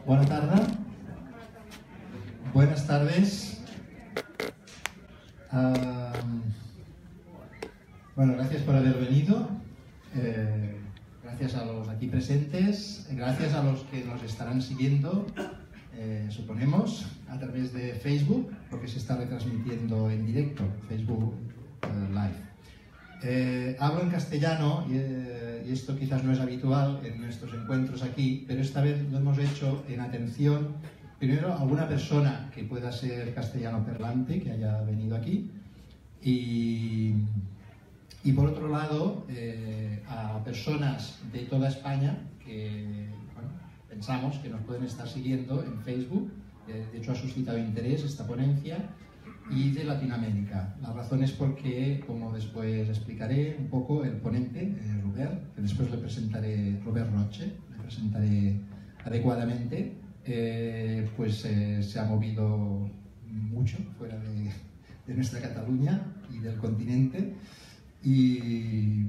Bona tarda. Buenas tardes. Bueno, gracias por haber venido. Gracias a los aquí presentes. Gracias a los que nos estarán siguiendo, suponemos, a través de Facebook, porque se está retransmitiendo en directo, Facebook Live. Hablo en castellano y esto quizás no es habitual en nuestros encuentros aquí, pero esta vez lo hemos hecho en atención, primero, a alguna persona que pueda ser castellano parlante, que haya venido aquí, y por otro lado, a personas de toda España que pensamos que nos pueden estar siguiendo en Facebook. De hecho, ha suscitado interés esta ponencia, y de Latinoamérica. La razón es porque, como después explicaré un poco, el ponente, Robert, que después le presentaré, Robert Roche, le presentaré adecuadamente, se ha movido mucho fuera de nuestra Cataluña y del continente, y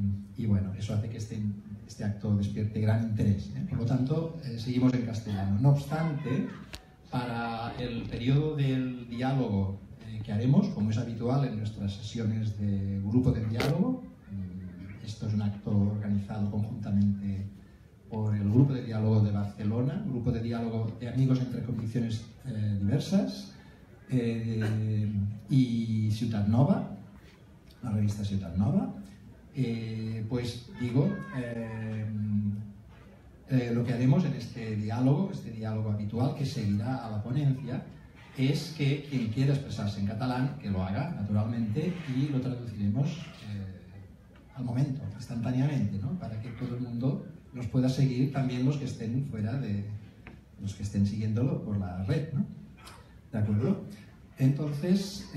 bueno, eso hace que este acto despierte gran interés. Por lo tanto, seguimos en castellano. No obstante, para el periodo del diálogo que haremos, como es habitual en nuestras sesiones de grupo de diálogo, esto es un acto organizado conjuntamente por el Grupo de Diálogo de Barcelona, Grupo de Diálogo de Amigos entre Convicciones Diversas, y Ciutat Nova, la revista Ciutat Nova. Lo que haremos en este diálogo habitual que seguirá a la ponencia, es que quien quiera expresarse en catalán, que lo haga naturalmente, y lo traduciremos al momento, instantáneamente, ¿no? Para que todo el mundo nos pueda seguir, también los que estén fuera de los que estén siguiéndolo por la red, ¿no? ¿De acuerdo? Entonces,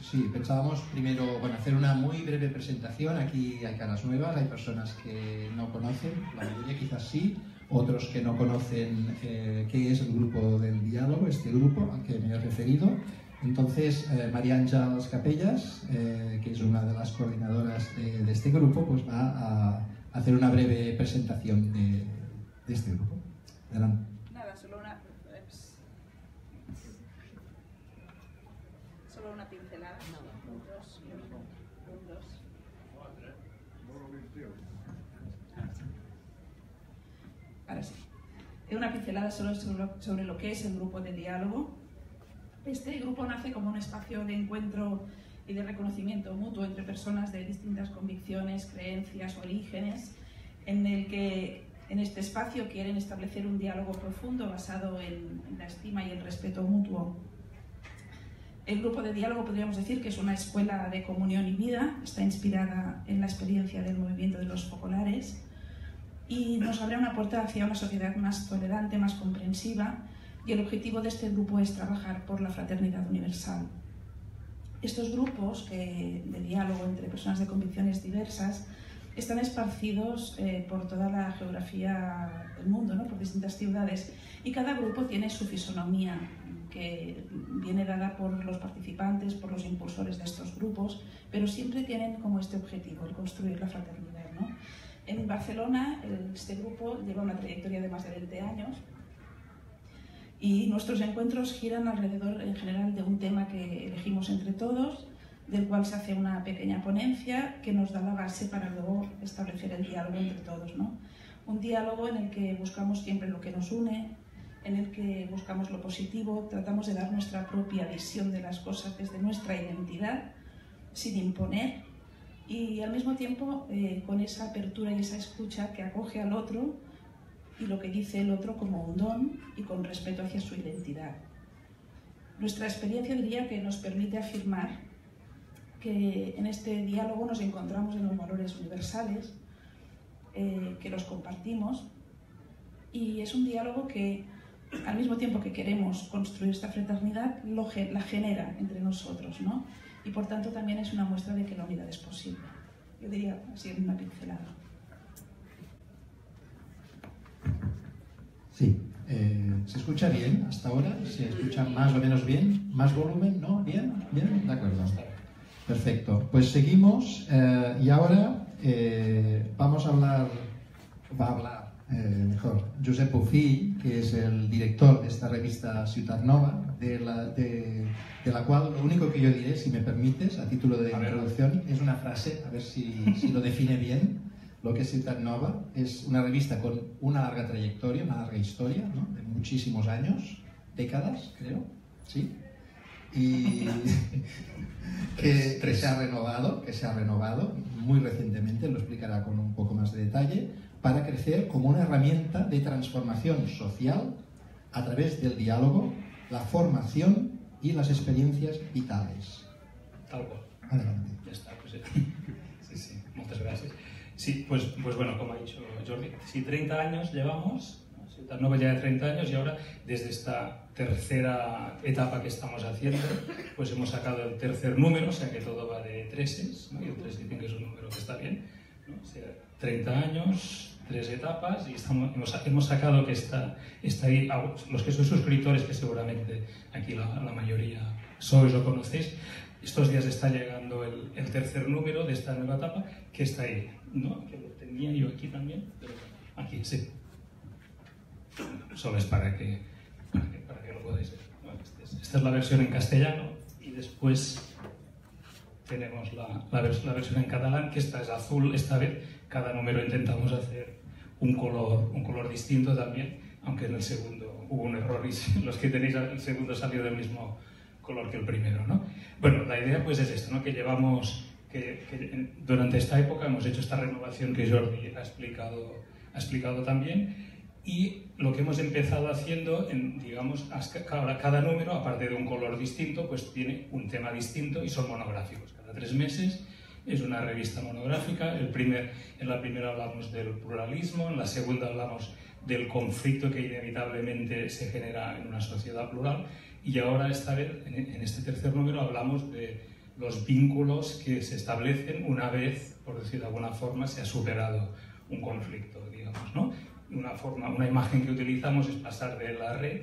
sí, pensábamos primero hacer una muy breve presentación. Aquí hay caras nuevas, hay personas que no conocen, la mayoría quizás sí, otros que no conocen qué es el grupo del diálogo, este grupo al que me he referido. Entonces, María Àngels Capellas, que es una de las coordinadoras de este grupo, pues va a hacer una breve presentación de este grupo. Adelante. Nada, solo una pincelada. Ahora sí. Una pincelada solo sobre lo que es el grupo de diálogo. Este grupo nace como un espacio de encuentro y de reconocimiento mutuo entre personas de distintas convicciones, creencias, orígenes, en el que en este espacio quieren establecer un diálogo profundo basado en la estima y el respeto mutuo. El grupo de diálogo podríamos decir que es una escuela de comunión y vida, está inspirada en la experiencia del movimiento de los focolares y nos abre una puerta hacia una sociedad más tolerante, más comprensiva, y el objetivo de este grupo es trabajar por la fraternidad universal. Estos grupos de diálogo entre personas de convicciones diversas están esparcidos por toda la geografía del mundo, ¿no? Por distintas ciudades, y cada grupo tiene su fisonomía, que viene dada por los participantes, por los impulsores de estos grupos, pero siempre tienen como este objetivo, el construir la fraternidad, ¿no? En Barcelona, este grupo lleva una trayectoria de más de 20 años y nuestros encuentros giran alrededor, en general, de un tema que elegimos entre todos, del cual se hace una pequeña ponencia que nos da la base para luego establecer el diálogo entre todos, ¿no? Un diálogo en el que buscamos siempre lo que nos une, en el que buscamos lo positivo, tratamos de dar nuestra propia visión de las cosas desde nuestra identidad, sin imponer, y al mismo tiempo con esa apertura y esa escucha que acoge al otro y lo que dice el otro como un don y con respeto hacia su identidad. Nuestra experiencia diría que nos permite afirmar que en este diálogo nos encontramos en los valores universales, que los compartimos, y es un diálogo que al mismo tiempo que queremos construir esta fraternidad, la genera entre nosotros, ¿no? Y por tanto también es una muestra de que la unidad es posible. Yo diría así en una pincelada. Sí, ¿se escucha bien hasta ahora? ¿Se escucha más o menos bien? ¿Más volumen? ¿No? ¿Bien? ¿Bien? De acuerdo. Perfecto. Pues seguimos y ahora vamos a hablar, mejor, Josep Bofill, que es el director de esta revista Ciutat Nova, de la cual lo único que yo diré, si me permites, a título de introducción, es una frase, a ver si lo define bien. Lo que es Ciutat Nova es una revista con una larga trayectoria, una larga historia, ¿no? De muchísimos años, décadas, creo, ¿sí? Y que se ha renovado muy recientemente, lo explicará con un poco más de detalle, para crecer como una herramienta de transformación social a través del diálogo, la formación y las experiencias vitales. Tal cual. Adelante. Ya está, pues sí, muchas gracias. Sí, pues bueno, como ha dicho Jordi, sí, 30 años llevamos, Ciutat Nova ya de 30 años, y ahora desde esta tercera etapa que estamos haciendo, pues hemos sacado el tercer número, o sea que todo va de treses, ¿no? Y el 3 dicen que es un número que está bien, ¿no? O sea, 30 años, 3 etapas, y hemos sacado que está ahí, los que sois suscriptores, que seguramente aquí la mayoría sois o conocéis, estos días está llegando el tercer número de esta nueva etapa, que está ahí, ¿no? Que lo tenía yo aquí también, pero aquí, sí. Solo es para que lo podáis ver, ¿no? Esta es la versión en castellano, y después tenemos la versión en catalán, que esta es azul. Esta vez cada número intentamos hacer un color distinto también, aunque en el segundo hubo un error y los que tenéis el segundo salió del mismo color que el primero, ¿no? Bueno, la idea pues es esto, ¿no? Que llevamos, que durante esta época hemos hecho esta renovación que Jordi ha explicado también, y lo que hemos empezado haciendo, digamos, cada número, aparte de un color distinto, pues tiene un tema distinto y son monográficos. Cada 3 meses es una revista monográfica. En la primera hablamos del pluralismo, en la segunda hablamos del conflicto que inevitablemente se genera en una sociedad plural, y ahora esta vez, en este tercer número, hablamos de los vínculos que se establecen una vez, por decir de alguna forma, se ha superado un conflicto, digamos, ¿no? Una imagen que utilizamos es pasar de la red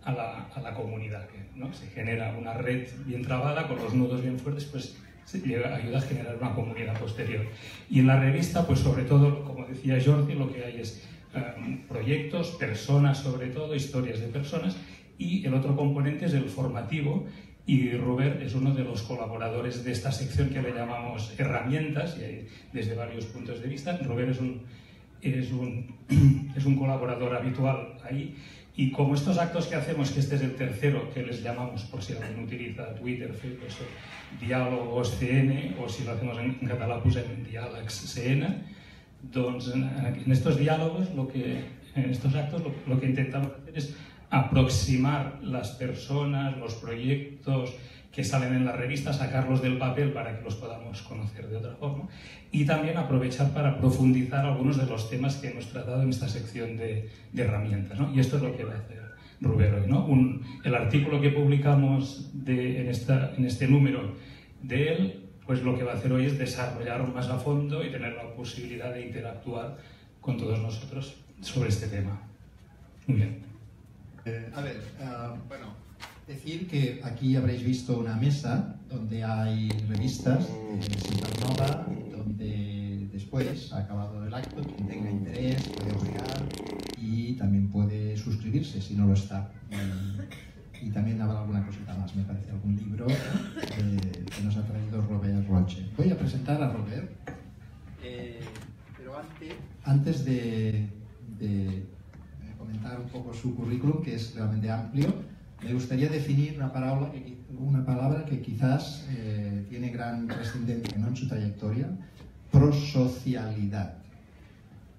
a la comunidad, ¿no? Se genera una red bien trabada, con los nudos bien fuertes, pues ayuda a generar una comunidad posterior. Y en la revista, pues sobre todo, como decía Jordi, lo que hay es proyectos, personas sobre todo, historias de personas, y el otro componente es el formativo, y Robert es uno de los colaboradores de esta sección que le llamamos herramientas, y hay desde varios puntos de vista. Robert es un colaborador habitual ahí, y como estos actos que hacemos, que este es el tercero, que les llamamos, por si alguien utiliza Twitter, Facebook, diálogos CN, o si lo hacemos en català posem diàlegs CN, doncs en estos diálogos, en estos actos, lo que intentamos hacer es aproximar las personas, los proyectos que salen en la revista, sacarlos del papel para que los podamos conocer de otra forma, y también aprovechar para profundizar algunos de los temas que hemos tratado en esta sección de herramientas, ¿no? Y esto es lo que va a hacer Robert hoy, ¿no? El artículo que publicamos en este número de él, pues lo que va a hacer hoy es desarrollarlo más a fondo y tener la posibilidad de interactuar con todos nosotros sobre este tema. Muy bien. Bueno, decir que aquí habréis visto una mesa donde hay revistas de Ciutat Nova, donde después, acabado el acto, quien tenga interés puede ojear y también puede suscribirse si no lo está. Y también habrá alguna cosita más, me parece, algún libro que nos ha traído Robert Roche. Voy a presentar a Robert, pero antes de comentar un poco su currículum, que es realmente amplio, me gustaría definir una palabra que quizás tiene gran trascendencia, ¿no?, en su trayectoria: prosocialidad.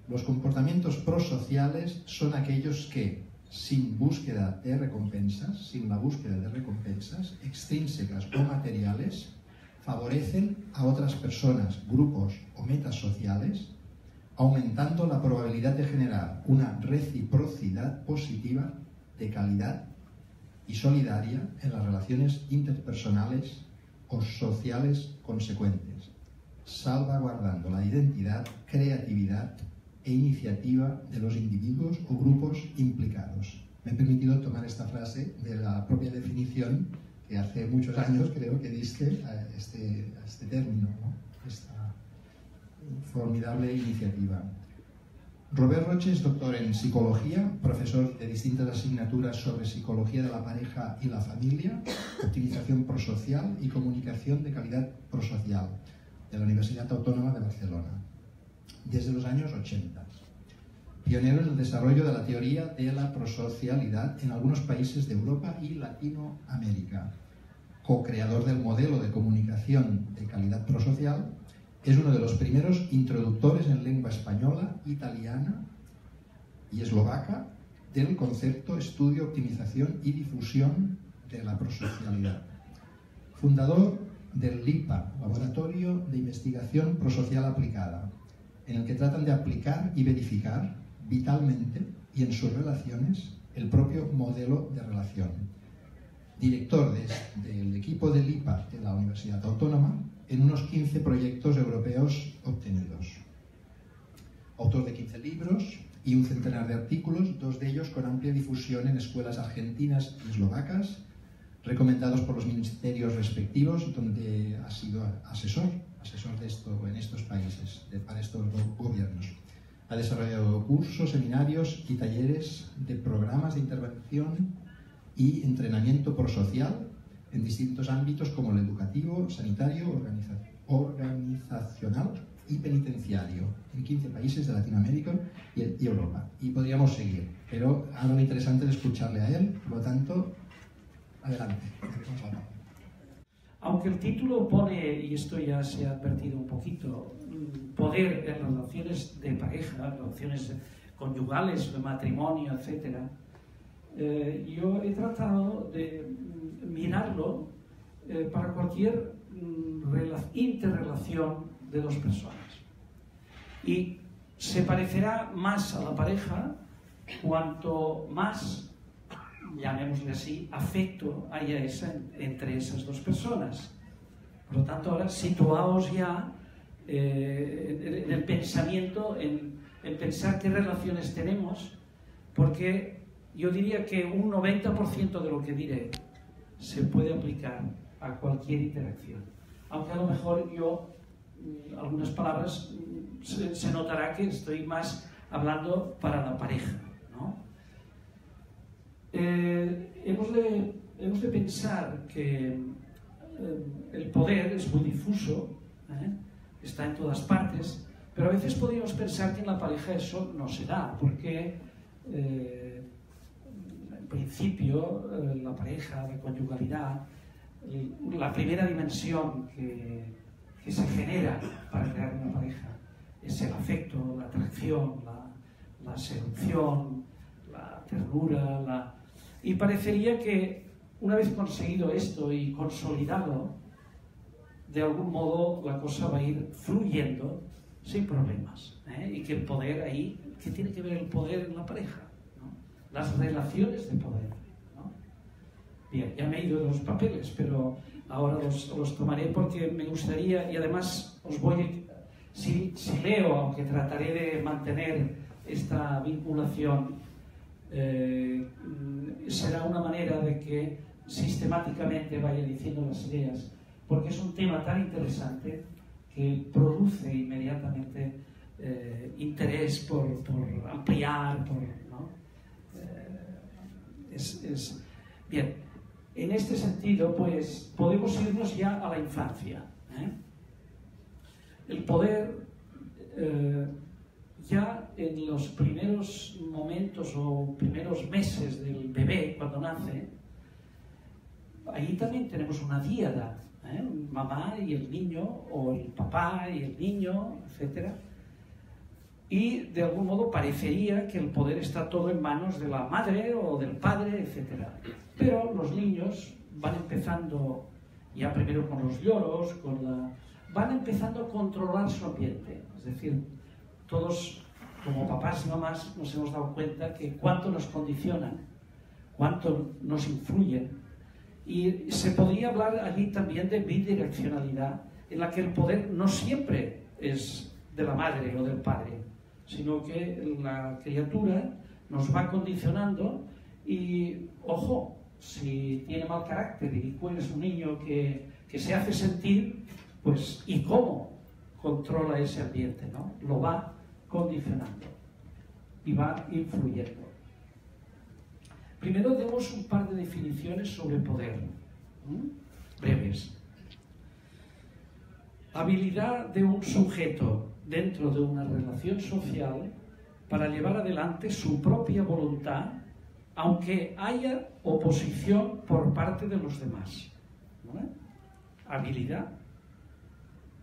Los comportamientos prosociales son aquellos que, sin búsqueda de recompensas, sin la búsqueda de recompensas extrínsecas o materiales, favorecen a otras personas, grupos o metas sociales, aumentando la probabilidad de generar una reciprocidad positiva de calidad y solidaria en las relaciones interpersonales o sociales consecuentes, salvaguardando la identidad, creatividad e iniciativa de los individuos o grupos implicados. Me he permitido tomar esta frase de la propia definición que hace muchos años creo que diste a este formidable iniciativa. Robert Roche es doctor en psicología, profesor de distintas asignaturas sobre psicología de la pareja y la familia, optimización prosocial y comunicación de calidad prosocial de la Universidad Autónoma de Barcelona, desde los años 80. Pionero en el desarrollo de la teoría de la prosocialidad en algunos países de Europa y Latinoamérica. Co-creador del modelo de comunicación de calidad prosocial, es uno de los primeros introductores en lengua española, italiana y eslovaca del concepto, estudio, optimización y difusión de la prosocialidad. Fundador del LIPA, Laboratorio de Investigación Prosocial Aplicada, en el que tratan de aplicar y verificar vitalmente y en sus relaciones el propio modelo de relación. Director del equipo del LIPA de la Universidad Autónoma en unos 15 proyectos europeos obtenidos. Autor de 15 libros y un centenar de artículos, 2 de ellos con amplia difusión en escuelas argentinas y eslovacas, recomendados por los ministerios respectivos, donde ha sido asesor de esto en estos países, para estos gobiernos. Ha desarrollado cursos, seminarios y talleres de programas de intervención y entrenamiento prosocial en distintos ámbitos como el educativo, sanitario, organizacional y penitenciario, en 15 países de Latinoamérica y Europa. Y podríamos seguir, pero algo interesante es escucharle a él, por lo tanto, adelante. Aunque el título pone, y esto ya se ha advertido un poquito, poder en relaciones de pareja, relaciones conyugales, de matrimonio, etc., yo he tratado de mirarlo para cualquier interrelación de dos personas. Y se parecerá más a la pareja cuanto más, llamémosle así, afecto haya entre esas dos personas. Por lo tanto, ahora situaos ya en el pensamiento, en pensar qué relaciones tenemos, porque yo diría que un 90% de lo que diré se puede aplicar a cualquier interacción. Aunque a lo mejor yo, algunas palabras, se notará que estoy más hablando para la pareja, ¿no? Hemos de pensar que el poder es muy difuso, está en todas partes, pero a veces podríamos pensar que en la pareja eso no se da, porque en principio la pareja, la conyugalidad, la primera dimensión que se genera para crear una pareja es el afecto, la atracción, la seducción, la ternura, y parecería que una vez conseguido esto y consolidado, de algún modo la cosa va a ir fluyendo sin problemas, y que el poder ahí, ¿qué tiene que ver el poder en la pareja? ¿No? Las relaciones de poder, ¿no? Bien, ya me he ido de los papeles, pero ahora los tomaré porque me gustaría, y además os voy, si leo, aunque trataré de mantener esta vinculación, será una manera de que sistemáticamente vaya diciendo las ideas, porque es un tema tan interesante que produce inmediatamente interés por ampliar, ¿no? Bien, en este sentido, pues, podemos irnos ya a la infancia, El poder, ya en los primeros momentos o primeros meses del bebé, cuando nace, ahí también tenemos una díada, mamá y el niño, o el papá y el niño, etc. Y de algún modo parecería que el poder está todo en manos de la madre o del padre, etc. Pero los niños van empezando, ya primero con los lloros, van empezando a controlar su ambiente. Es decir, todos como papás y mamás nos hemos dado cuenta que cuánto nos condicionan, cuánto nos influyen. Y se podría hablar allí también de bidireccionalidad, en la que el poder no siempre es de la madre o del padre, sino que la criatura nos va condicionando y, ojo, si tiene mal carácter y es un niño que se hace sentir, pues, ¿y cómo controla ese ambiente, ¿no? Lo va condicionando y va influyendo. Primero demos un par de definiciones sobre poder, breves. Habilidad de un sujeto dentro de una relación social para llevar adelante su propia voluntad, aunque haya oposición por parte de los demás. ¿Vale? Habilidad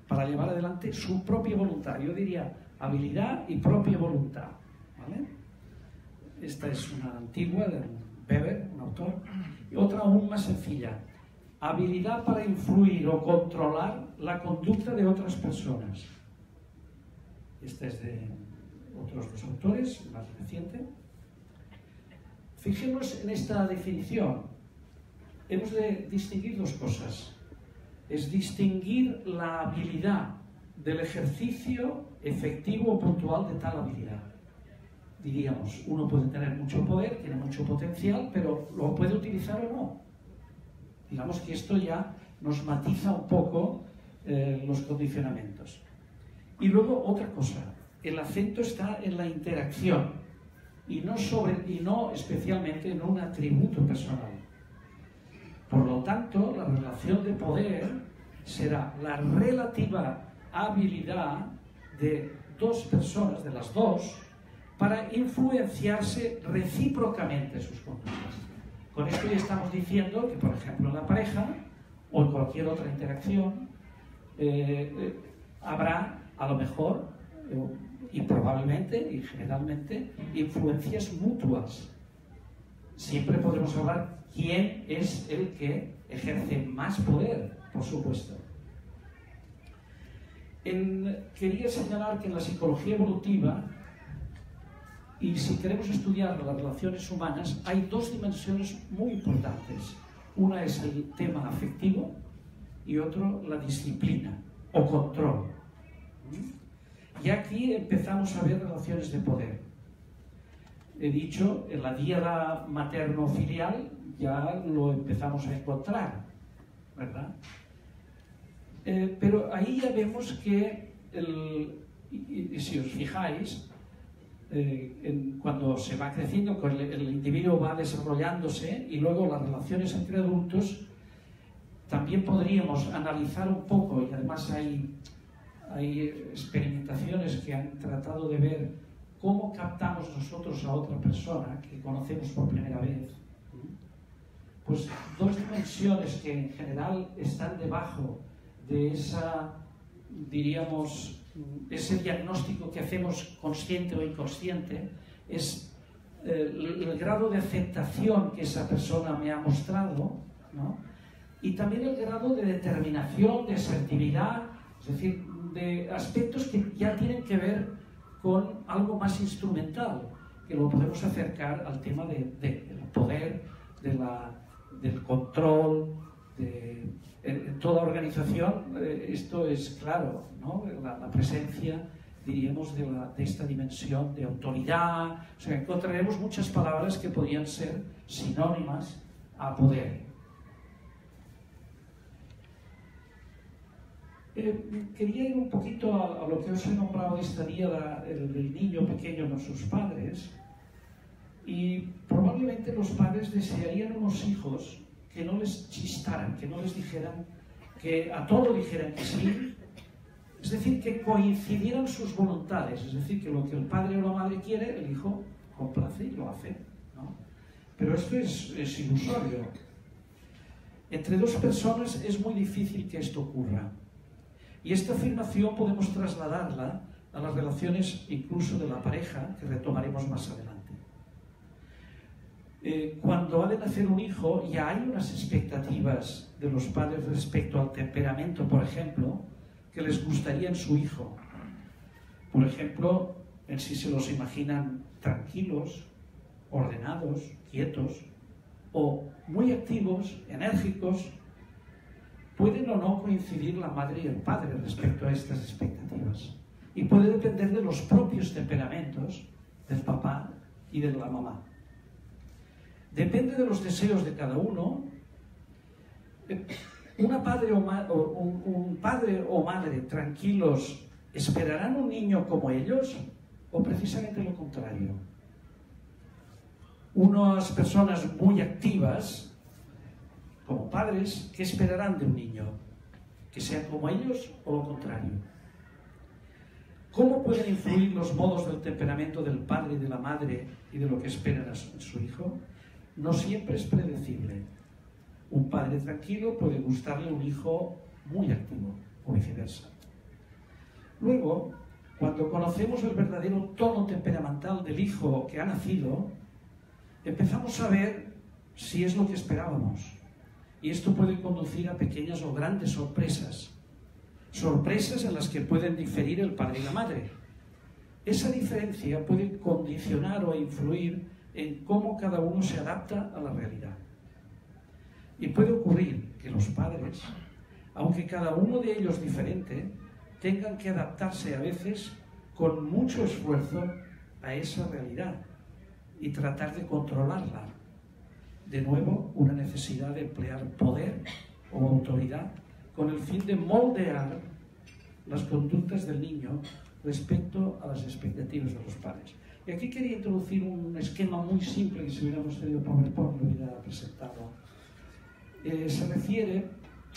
para llevar adelante su propia voluntad. Yo diría habilidad y propia voluntad. ¿Vale? Esta es una antigua de Weber, un autor. Y otra aún más sencilla. Habilidad para influir o controlar la conducta de otras personas. Esta es de otros dos autores, más reciente. Fijémonos en esta definición. Hemos de distinguir dos cosas. Es distinguir la habilidad del ejercicio efectivo o puntual de tal habilidad. Diríamos, uno puede tener mucho poder, tiene mucho potencial, pero ¿lo puede utilizar o no? Digamos que esto ya nos matiza un poco los condicionamientos. Y luego otra cosa, el acento está en la interacción y no especialmente en un atributo personal. Por lo tanto, la relación de poder será la relativa habilidad de dos personas, de las dos, para influenciarse recíprocamente sus conductas. Con esto ya estamos diciendo que, por ejemplo, en la pareja o en cualquier otra interacción habrá, a lo mejor, y probablemente y generalmente, influencias mutuas. Siempre podemos hablar quién es el que ejerce más poder, por supuesto. Quería señalar que en la psicología evolutiva, y si queremos estudiar las relaciones humanas, hay dos dimensiones muy importantes. Una es el tema afectivo y otro la disciplina o control. Y aquí empezamos a ver relaciones de poder. He dicho, en la díada materno-filial ya lo empezamos a encontrar, ¿verdad? Pero ahí ya vemos que, si os fijáis, cuando se va creciendo, el individuo va desarrollándose y luego las relaciones entre adultos, también podríamos analizar un poco, y además hay experimentaciones que han tratado de ver cómo captamos nosotros a otra persona que conocemos por primera vez. Pues dos dimensiones que en general están debajo de esa, diríamos, ese diagnóstico que hacemos consciente o inconsciente, es el grado de aceptación que esa persona me ha mostrado, ¿no? Y también el grado de determinación, de asertividad, es decir, de aspectos que ya tienen que ver con algo más instrumental, que lo podemos acercar al tema del poder, del control, en toda organización. Esto es claro, ¿no? La presencia, diríamos, de esta dimensión de autoridad. O sea, encontraremos muchas palabras que podrían ser sinónimas a poder. Quería ir un poquito a lo que os he nombrado de esta díada del niño pequeño en sus padres, y probablemente los padres desearían unos hijos que no les chistaran, que no les dijeran, que a todo dijeran que sí, es decir, que coincidieran sus voluntades, es decir, que lo que el padre o la madre quiere, el hijo complace y lo hace, ¿no? Pero esto es ilusorio. Entre dos personas es muy difícil que esto ocurra. Y esta afirmación podemos trasladarla a las relaciones incluso de la pareja, que retomaremos más adelante. Cuando ha de nacer un hijo, ya hay unas expectativas de los padres respecto al temperamento, por ejemplo, que les gustaría en su hijo. Por ejemplo, en si se los imaginan tranquilos, ordenados, quietos, o muy activos, enérgicos. Pueden o no coincidir la madre y el padre respecto a estas expectativas. Y puede depender de los propios temperamentos del papá y de la mamá. Depende de los deseos de cada uno. Un padre o madre tranquilos ¿Esperarán un niño como ellos o precisamente lo contrario? Unas personas muy activas, como padres, ¿qué esperarán de un niño? ¿Que sean como ellos o lo contrario? ¿Cómo pueden influir los modos del temperamento del padre y de la madre y de lo que esperan en su hijo? No siempre es predecible. Un padre tranquilo puede gustarle un hijo muy activo, o viceversa. Luego, cuando conocemos el verdadero tono temperamental del hijo que ha nacido, empezamos a ver si es lo que esperábamos. Y esto puede conducir a pequeñas o grandes sorpresas. Sorpresas en las que pueden diferir el padre y la madre. Esa diferencia puede condicionar o influir en cómo cada uno se adapta a la realidad. Y puede ocurrir que los padres, aunque cada uno de ellos diferente, tengan que adaptarse a veces con mucho esfuerzo a esa realidad y tratar de controlarla. De nuevo, una necesidad de emplear poder o autoridad con el fin de moldear las conductas del niño respecto a las expectativas de los padres. Y aquí quería introducir un esquema muy simple que si hubiéramos tenido PowerPoint lo hubiera presentado. Se refiere,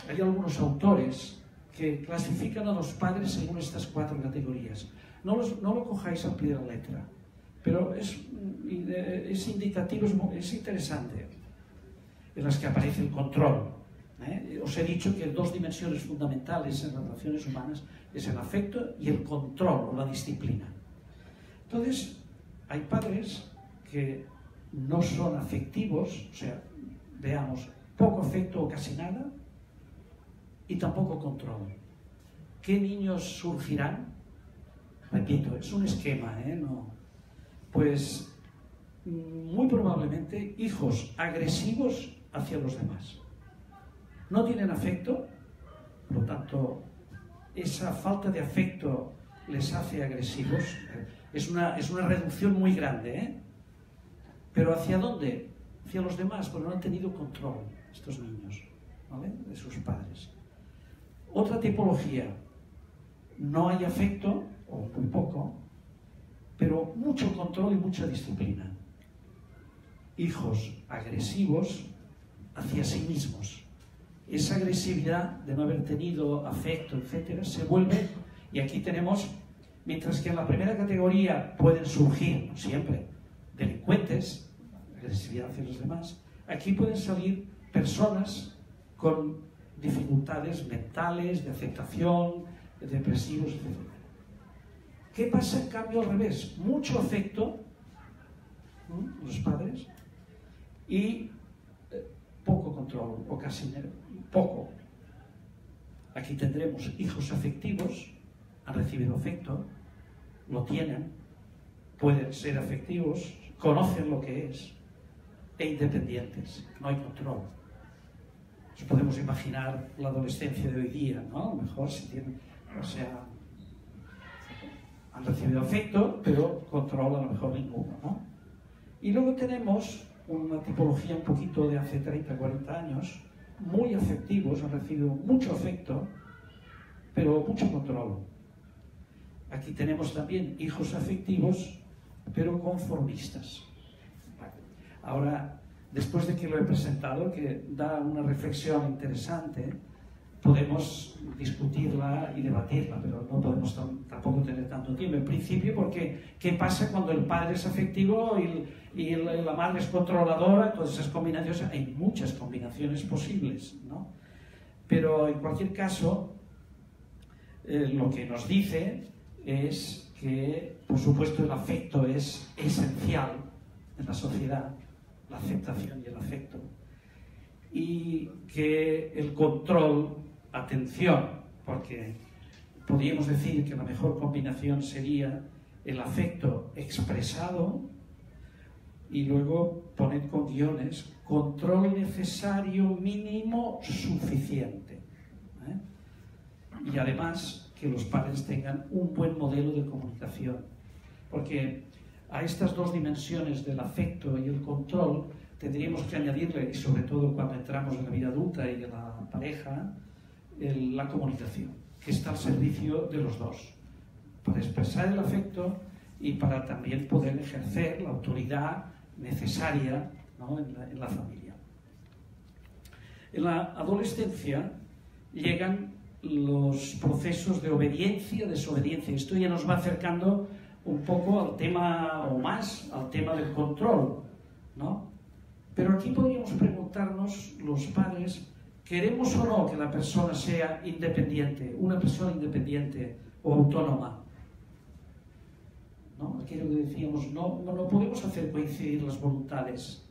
hay algunos autores que clasifican a los padres según estas 4 categorías. No lo cojáis al pie de la letra, pero es indicativo, es interesante, en las que aparece el control. Os he dicho que 2 dimensiones fundamentales en las relaciones humanas es el afecto y el control o la disciplina. Entonces, hay padres que no son afectivos, o sea, veamos, poco afecto o casi nada, y tampoco control. ¿Qué niños surgirán? Repito, es un esquema, no. Pues muy probablemente hijos agresivos hacia los demás. No tienen afecto, por lo tanto, esa falta de afecto les hace agresivos. Es una reducción muy grande, Pero ¿hacia dónde? Hacia los demás, porque no han tenido control estos niños, ¿vale? De sus padres. Otra tipología, no hay afecto, o muy poco, pero mucho control y mucha disciplina. Hijos agresivos hacia sí mismos. Esa agresividad de no haber tenido afecto, etcétera, se vuelve, y aquí tenemos, mientras que en la primera categoría pueden surgir, no siempre, delincuentes, agresividad hacia los demás, aquí pueden salir personas con dificultades mentales, de aceptación, depresivos, etc. ¿Qué pasa en cambio al revés? Mucho afecto, los padres, y poco control, o casi poco. Aquí tendremos hijos afectivos, han recibido afecto, lo tienen, pueden ser afectivos, conocen lo que es, e independientes, no hay control. Nos podemos imaginar la adolescencia de hoy día, ¿no? A lo mejor si tienen, o sea, han recibido afecto, pero control a lo mejor ninguno, ¿no? Y luego tenemos una tipología un poquito de hace 30, 40 años, muy afectivos, han recibido mucho afecto, pero mucho control. Aquí tenemos también hijos afectivos, pero conformistas. Ahora, después de que lo he presentado, que da una reflexión interesante, podemos discutirla y debatirla, pero no podemos tampoco tener tanto tiempo. En principio, porque ¿qué pasa cuando el padre es afectivo y la madre es controladora? Todas esas combinaciones, hay muchas combinaciones posibles, ¿no? Pero en cualquier caso, lo que nos dice es que, por supuesto, el afecto es esencial en la sociedad, la aceptación y el afecto, y que el control, atención, porque podríamos decir que la mejor combinación sería el afecto expresado y luego poner con guiones control necesario, mínimo, suficiente, y además que los padres tengan un buen modelo de comunicación, porque a estas 2 dimensiones del afecto y el control tendríamos que añadirle, y sobre todo cuando entramos en la vida adulta y en la pareja, la comunicación, que está al servicio de los dos. para expresar el afecto y para también poder ejercer la autoridad necesaria, ¿no?, en la familia. En la adolescencia llegan los procesos de obediencia, desobediencia. Esto ya nos va acercando un poco al tema, o más, al tema del control, ¿no? Pero aquí podríamos preguntarnos los padres, ¿queremos o no que la persona sea independiente, una persona independiente o autónoma? ¿No? Aquello que decíamos, no podemos hacer coincidir las voluntades.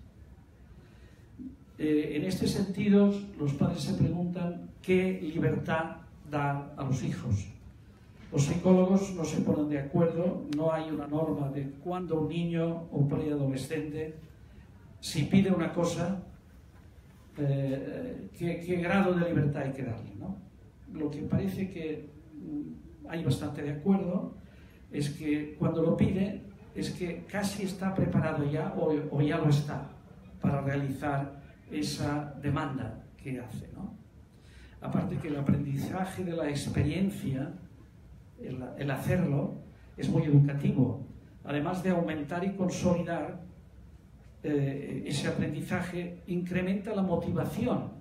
En este sentido, los padres se preguntan qué libertad dar a los hijos. Los psicólogos no se ponen de acuerdo, no hay una norma de cuándo un niño o preadolescente, si pide una cosa, qué grado de libertad hay que darle, ¿no? Lo que parece que hay bastante de acuerdo es que cuando lo pide es que casi está preparado ya o ya lo está para realizar esa demanda que hace, ¿no? Aparte que el aprendizaje de la experiencia, el hacerlo, es muy educativo. Además de aumentar y consolidar ese aprendizaje, incrementa la motivación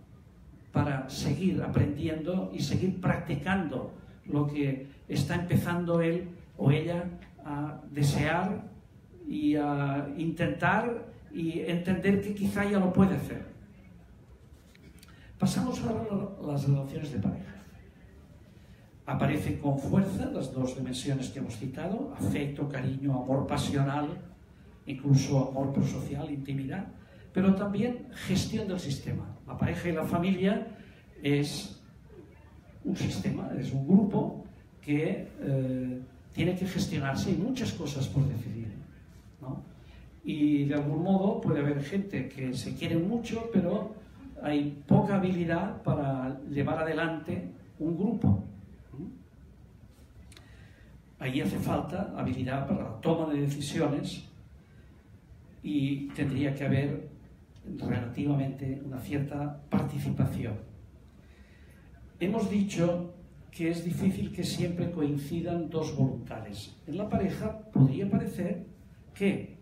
para seguir aprendiendo y seguir practicando lo que está empezando él o ella a desear y a intentar y entender que quizá ya lo puede hacer. Pasamos ahora a las relaciones de pareja. Aparecen con fuerza las dos dimensiones que hemos citado: afecto, cariño, amor pasional, incluso amor prosocial, intimidad, pero también gestión del sistema. La pareja y la familia es un sistema, es un grupo que tiene que gestionarse y muchas cosas por decidir, ¿no? Y de algún modo puede haber gente que se quiere mucho, pero hay poca habilidad para llevar adelante un grupo. Ahí hace falta habilidad para la toma de decisiones y tendría que haber relativamente una cierta participación. Hemos dicho que es difícil que siempre coincidan dos voluntades. En la pareja podría parecer que,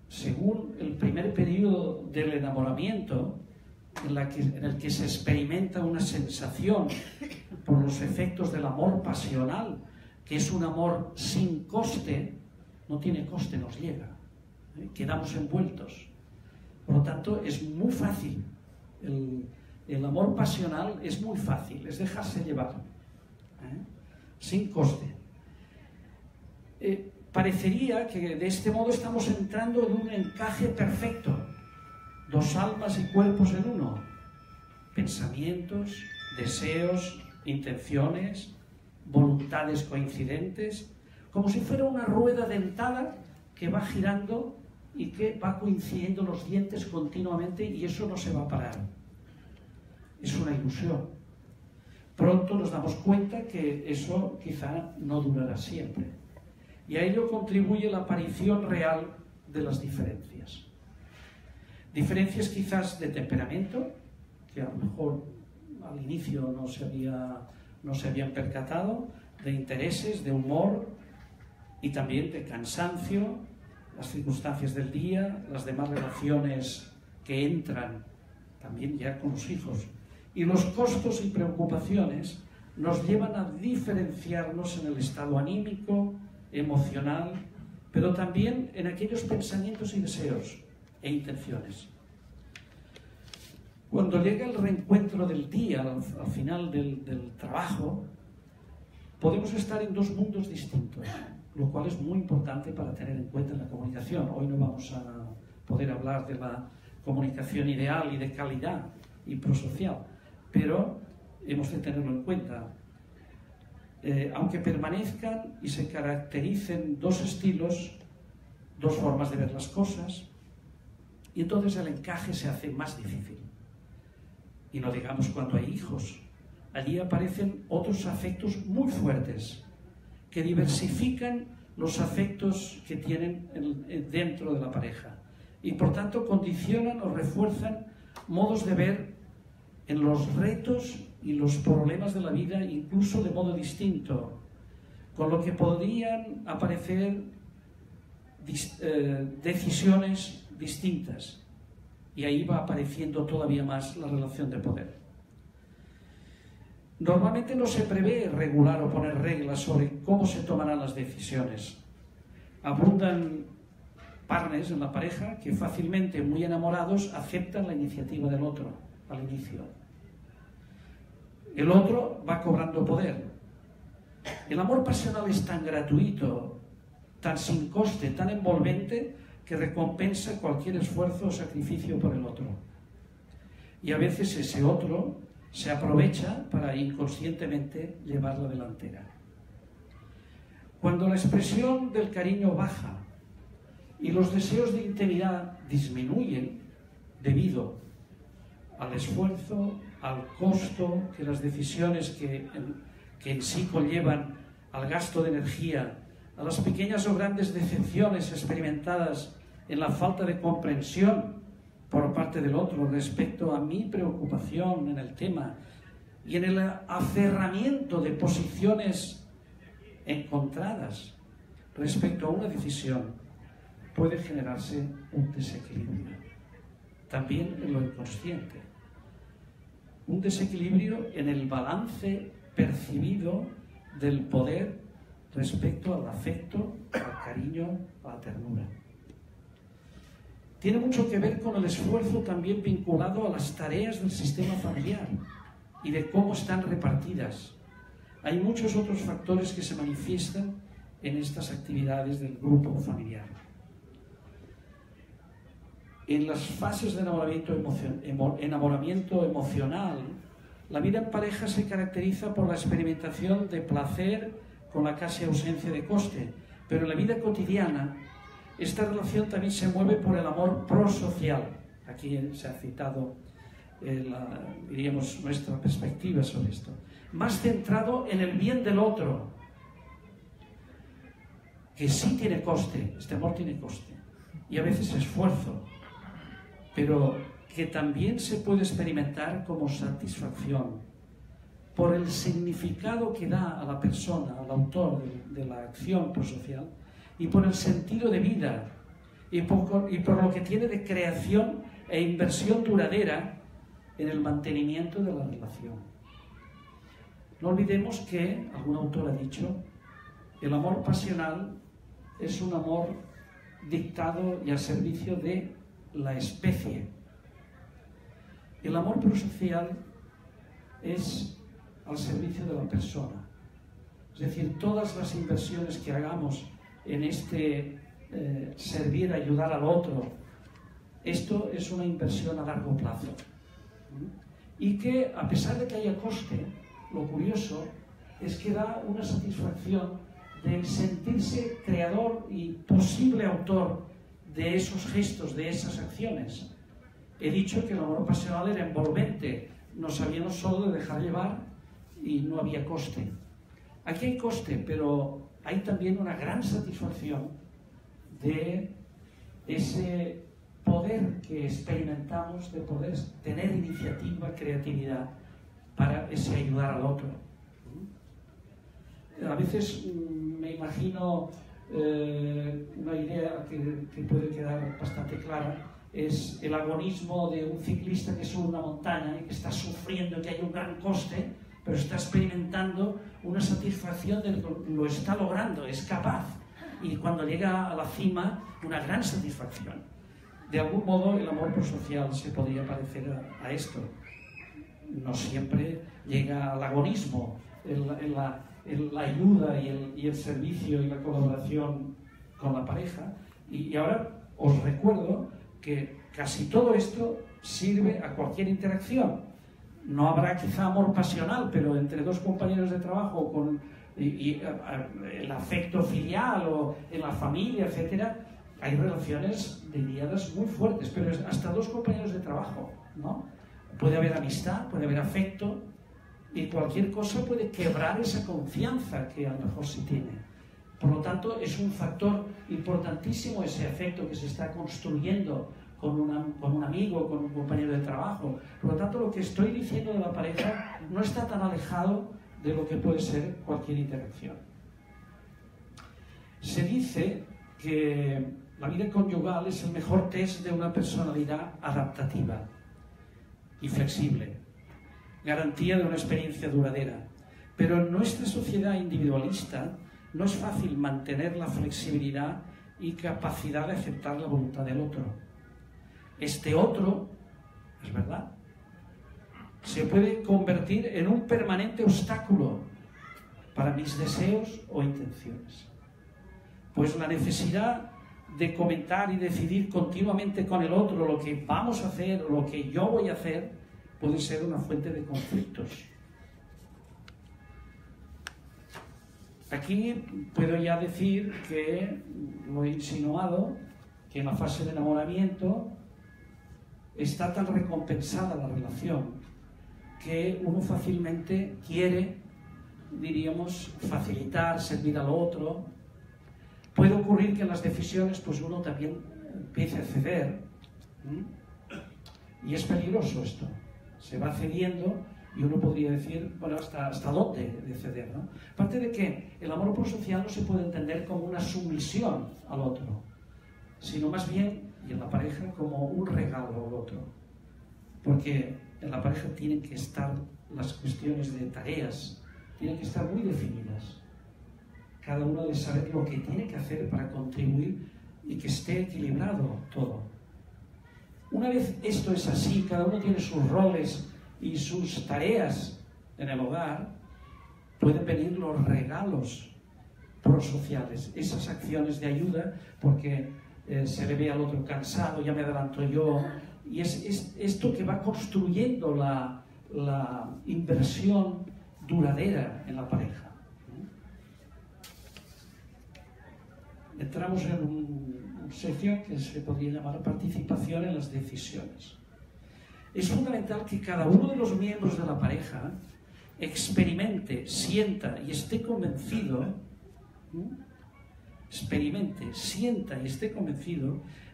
según el primer periodo del enamoramiento, en el que se experimenta una sensación por los efectos del amor pasional, que es un amor sin coste, no tiene coste, nos llega, quedamos envueltos. Por lo tanto, es muy fácil, el amor pasional es muy fácil, es dejarse llevar, sin coste. Parecería que de este modo estamos entrando en un encaje perfecto, dos almas y cuerpos en uno, pensamientos, deseos, intenciones, voluntades coincidentes, como si fuera una rueda dentada que va girando y que va coincidiendo los dientes continuamente, y eso no se va a parar. Es una ilusión. Pronto nos damos cuenta que eso quizá no durará siempre. Y a ello contribuye la aparición real de las diferencias. Diferencias quizás de temperamento, que a lo mejor al inicio no se habían percatado, de intereses, de humor y también de cansancio, las circunstancias del día, las demás relaciones que entran también ya con los hijos. Y los costos y preocupaciones nos llevan a diferenciarnos en el estado anímico, emocional, pero también en aquellos pensamientos y deseos e intenciones. Cuando llega el reencuentro del día, al final del trabajo, podemos estar en dos mundos distintos, lo cual es muy importante para tener en cuenta en la comunicación. Hoy no vamos a poder hablar de la comunicación ideal y de calidad y prosocial, pero hemos de tenerlo en cuenta. Aunque permanezcan y se caractericen dos estilos, dos formas de ver las cosas, y entonces el encaje se hace más difícil. Y no digamos cuando hay hijos. Allí aparecen otros afectos muy fuertes que diversifican los afectos que tienen dentro de la pareja y por tanto condicionan o refuerzan modos de ver en los retos y los problemas de la vida incluso de modo distinto. con lo que podrían aparecer decisiones distintas, y ahí va apareciendo todavía más la relación de poder. Normalmente no se prevé regular o poner reglas sobre cómo se tomarán las decisiones. Abundan partners en la pareja que fácilmente, muy enamorados, aceptan la iniciativa del otro al inicio. El otro va cobrando poder. El amor pasional es tan gratuito, tan sin coste, tan envolvente, que recompensa cualquier esfuerzo o sacrificio por el otro. Y a veces ese otro se aprovecha para inconscientemente llevar la delantera. Cuando la expresión del cariño baja y los deseos de intimidad disminuyen debido al esfuerzo, al costo que las decisiones que en sí conllevan, al gasto de energía, a las pequeñas o grandes decepciones experimentadas en la falta de comprensión por parte del otro respecto a mi preocupación en el tema y en el aferramiento de posiciones encontradas respecto a una decisión, puede generarse un desequilibrio, también en lo inconsciente. Un desequilibrio en el balance percibido del poder respecto al afecto, al cariño, a la ternura. Tiene mucho que ver con el esfuerzo también vinculado a las tareas del sistema familiar y de cómo están repartidas. Hay muchos otros factores que se manifiestan en estas actividades del grupo familiar. En las fases de enamoramiento emocional, la vida en pareja se caracteriza por la experimentación de placer con la casi ausencia de coste, pero en la vida cotidiana esta relación también se mueve por el amor prosocial. Aquí se ha citado, diríamos, nuestra perspectiva sobre esto. Más centrado en el bien del otro, que sí tiene coste, este amor tiene coste, y a veces esfuerzo, pero que también se puede experimentar como satisfacción por el significado que da a la persona, al autor de la acción prosocial, y por el sentido de vida, y por lo que tiene de creación e inversión duradera en el mantenimiento de la relación. No olvidemos que, algún autor ha dicho, el amor pasional es un amor dictado y al servicio de la especie. El amor prosocial es al servicio de la persona. Es decir, todas las inversiones que hagamos en este servir, ayudar al otro, esto es una inversión a largo plazo. Y que, a pesar de que haya coste, lo curioso es que da una satisfacción de sentirse creador y posible autor de esos gestos, de esas acciones. He dicho que el amor pasional era envolvente, nos sabíamos solo de dejar llevar y no había coste. Aquí hay coste, pero hay también una gran satisfacción de ese poder que experimentamos, de poder tener iniciativa, creatividad para ese ayudar al otro. A veces me imagino una idea que puede quedar bastante clara, es el agonismo de un ciclista que sube una montaña y que está sufriendo que hay un gran coste, pero está experimentando una satisfacción de que lo está logrando, es capaz. Y cuando llega a la cima, una gran satisfacción. De algún modo, el amor prosocial se podría parecer a esto. No siempre llega al agonismo, en la ayuda y el servicio y la colaboración con la pareja. Y ahora os recuerdo que casi todo esto sirve a cualquier interacción. No habrá quizá amor pasional, pero entre dos compañeros de trabajo y el afecto filial o en la familia, etcétera, hay relaciones lidiadas muy fuertes, pero hasta dos compañeros de trabajo, ¿no? Puede haber amistad, puede haber afecto, y cualquier cosa puede quebrar esa confianza que a lo mejor se tiene. Por lo tanto, es un factor importantísimo ese afecto que se está construyendo con un amigo, con un compañero de trabajo. Por lo tanto, lo que estoy diciendo de la pareja no está tan alejado de lo que puede ser cualquier interacción. Se dice que la vida conyugal es el mejor test de una personalidad adaptativa y flexible, garantía de una experiencia duradera. Pero en nuestra sociedad individualista no es fácil mantener la flexibilidad y capacidad de aceptar la voluntad del otro. Este otro, es verdad, se puede convertir en un permanente obstáculo para mis deseos o intenciones. Pues la necesidad de comentar y decidir continuamente con el otro lo que vamos a hacer o lo que yo voy a hacer puede ser una fuente de conflictos. Aquí puedo ya decir que, lo he insinuado, que en la fase de enamoramiento está tan recompensada la relación que uno fácilmente quiere, diríamos, facilitar, servir al otro. Puede ocurrir que en las decisiones pues uno también empiece a ceder. Y es peligroso esto. Se va cediendo y uno podría decir, bueno, ¿hasta dónde de ceder, ¿no? Aparte de que el amor prosocial no se puede entender como una sumisión al otro, sino más bien, y en la pareja, como un regalo al otro. Porque en la pareja tienen que estar las cuestiones de tareas, tienen que estar muy definidas. Cada uno debe saber lo que tiene que hacer para contribuir y que esté equilibrado todo. Una vez esto es así, cada uno tiene sus roles y sus tareas en el hogar, pueden venir los regalos prosociales, esas acciones de ayuda, porque se le ve al otro cansado, ya me adelanto yo, y es esto que va construyendo la inversión duradera en la pareja. Entramos en una sección que se podría llamar participación en las decisiones. Es fundamental que cada uno de los miembros de la pareja experimente, sienta y esté convencido,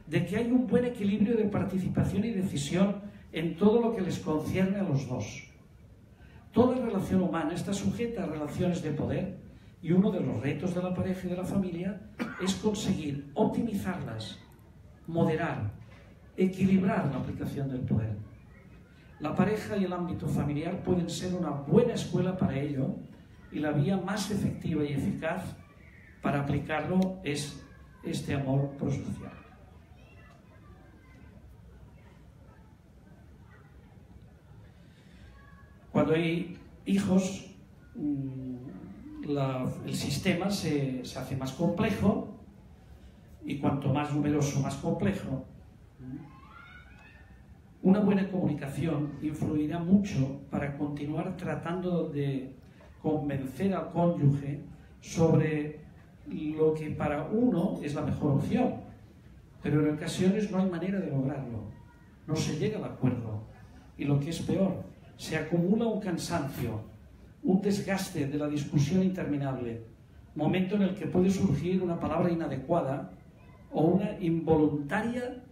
de que hay un buen equilibrio de participación y decisión en todo lo que les concierne a los dos. Toda relación humana está sujeta a relaciones de poder y uno de los retos de la pareja y de la familia es conseguir optimizarlas, moderar, equilibrar la aplicación del poder. La pareja y el ámbito familiar pueden ser una buena escuela para ello y la vía más efectiva y eficaz para aplicarlo es este amor prosocial. Cuando hay hijos, el sistema se hace más complejo y cuanto más numeroso, más complejo. Una buena comunicación influirá mucho para continuar tratando de convencer al cónyuge sobre lo que para uno es la mejor opción, pero en ocasiones no hay manera de lograrlo, no se llega al acuerdo y lo que es peor, se acumula un cansancio, un desgaste de la discusión interminable, momento en el que puede surgir una palabra inadecuada o una involuntaria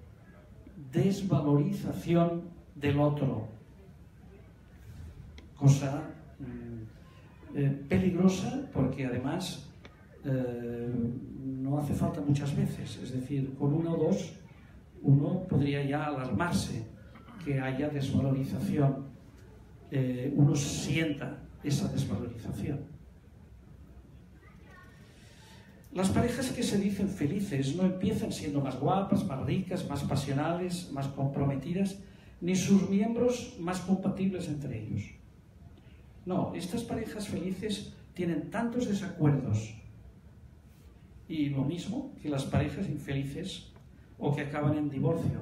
desvalorización del otro, cosa peligrosa porque además no hace falta muchas veces, es decir, con uno o dos uno podría ya alarmarse que haya desvalorización, uno sienta esa desvalorización. Las parejas que se dicen felices no empiezan siendo más guapas, más ricas, más pasionales, más comprometidas, ni sus miembros más compatibles entre ellos. No, estas parejas felices tienen tantos desacuerdos y lo mismo que las parejas infelices o que acaban en divorcio.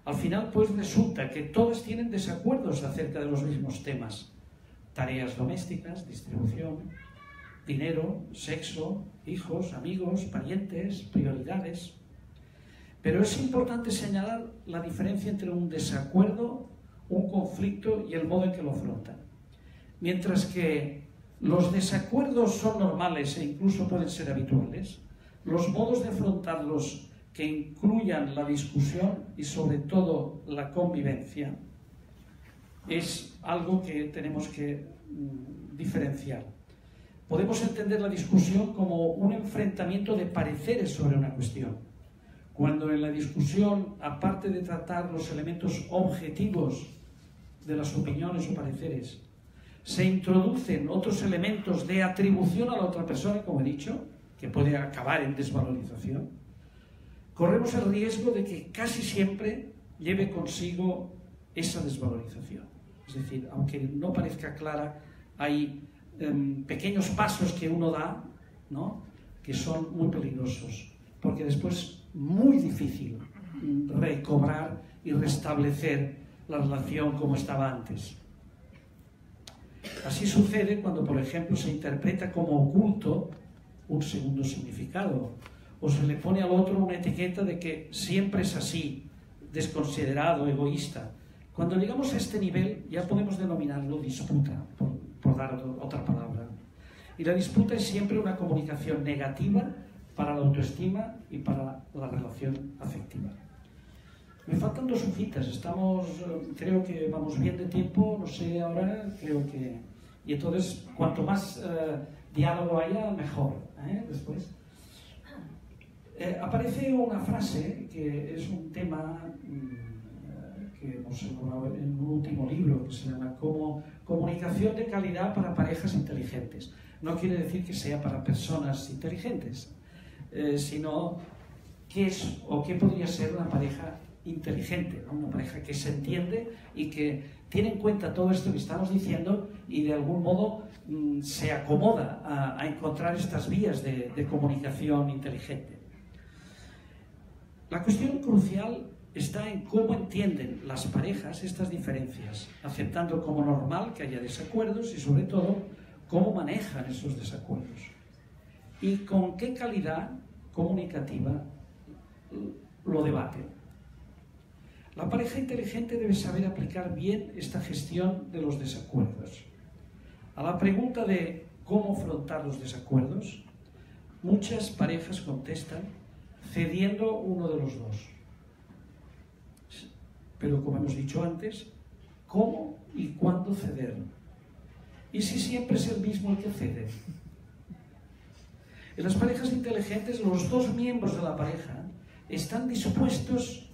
Al final, pues resulta que todas tienen desacuerdos acerca de los mismos temas: tareas domésticas, distribución, dinero, sexo, hijos, amigos, parientes, prioridades. Pero es importante señalar la diferencia entre un desacuerdo, un conflicto y el modo en que lo afrontan. Mientras que los desacuerdos son normales e incluso pueden ser habituales, los modos de afrontarlos que incluyan la discusión y sobre todo la convivencia es algo que tenemos que diferenciar. podemos entender la discusión como un enfrentamiento de pareceres sobre una cuestión. Cuando en la discusión, aparte de tratar los elementos objetivos de las opiniones o pareceres, se introducen otros elementos de atribución a la otra persona, como he dicho, que puede acabar en desvalorización, corremos el riesgo de que casi siempre lleve consigo esa desvalorización. Es decir, aunque no parezca clara, hay pequeños pasos que uno da, ¿no?, que son muy peligrosos, porque después es muy difícil recobrar y restablecer la relación como estaba antes. Así sucede cuando, por ejemplo, se interpreta como oculto un segundo significado, o se le pone al otro una etiqueta de que siempre es así, desconsiderado, egoísta. Cuando llegamos a este nivel ya podemos denominarlo disputa, por dar otra palabra. Y la disputa es siempre una comunicación negativa para la autoestima y para la relación afectiva. Me faltan 2 hojitas, creo que vamos bien de tiempo, no sé ahora, creo que... Y entonces, cuanto más diálogo haya, mejor. Después. Aparece una frase que es un tema que hemos elaborado en un último libro que se llama como comunicación de calidad para parejas inteligentes. No quiere decir que sea para personas inteligentes, sino qué es o qué podría ser una pareja inteligente, ¿no? Una pareja que se entiende y que tiene en cuenta todo esto que estamos diciendo y de algún modo se acomoda a encontrar estas vías de comunicación inteligente. La cuestión crucial está en cómo entienden las parejas estas diferencias, aceptando como normal que haya desacuerdos y, sobre todo, cómo manejan esos desacuerdos y con qué calidad comunicativa lo debaten. La pareja inteligente debe saber aplicar bien esta gestión de los desacuerdos. A la pregunta de cómo afrontar los desacuerdos, muchas parejas contestan cediendo uno de los dos. Pero, como hemos dicho antes, ¿cómo y cuándo ceder? ¿Y si siempre es el mismo el que cede? En las parejas inteligentes, los 2 miembros de la pareja están dispuestos...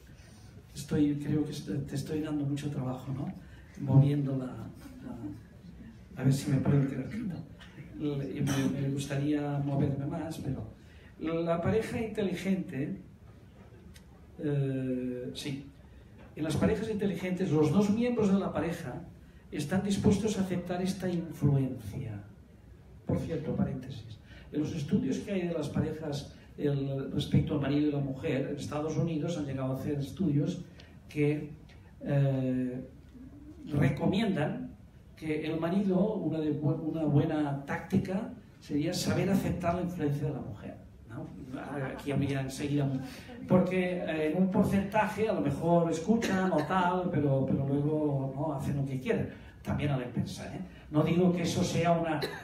creo que te estoy dando mucho trabajo, ¿no? Moviendo a ver si me puedo quedar quieto. Me gustaría moverme más, pero... La pareja inteligente... sí. En las parejas inteligentes, los 2 miembros de la pareja están dispuestos a aceptar esta influencia. Por cierto, paréntesis. En los estudios que hay de las parejas respecto al marido y la mujer, en Estados Unidos han llegado a hacer estudios que recomiendan que el marido, una buena táctica sería saber aceptar la influencia de la mujer, ¿no? Aquí habría enseguida, porque en un porcentaje a lo mejor escuchan o tal, pero luego no hacen lo que quieren. También a la inversa, ¿eh? No digo que eso sea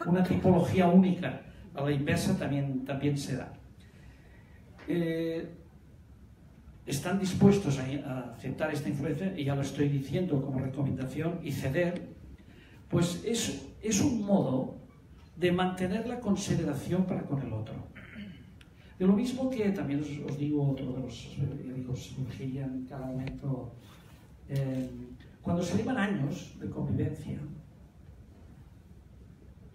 una tipología única, a la inversa también se da. Están dispuestos a aceptar esta influencia, y ya lo estoy diciendo como recomendación, y ceder, pues es un modo de mantener la consideración para con el otro. De lo mismo que también os digo otro de los, digo, surgiría en cada momento, cuando se llevan años de convivencia,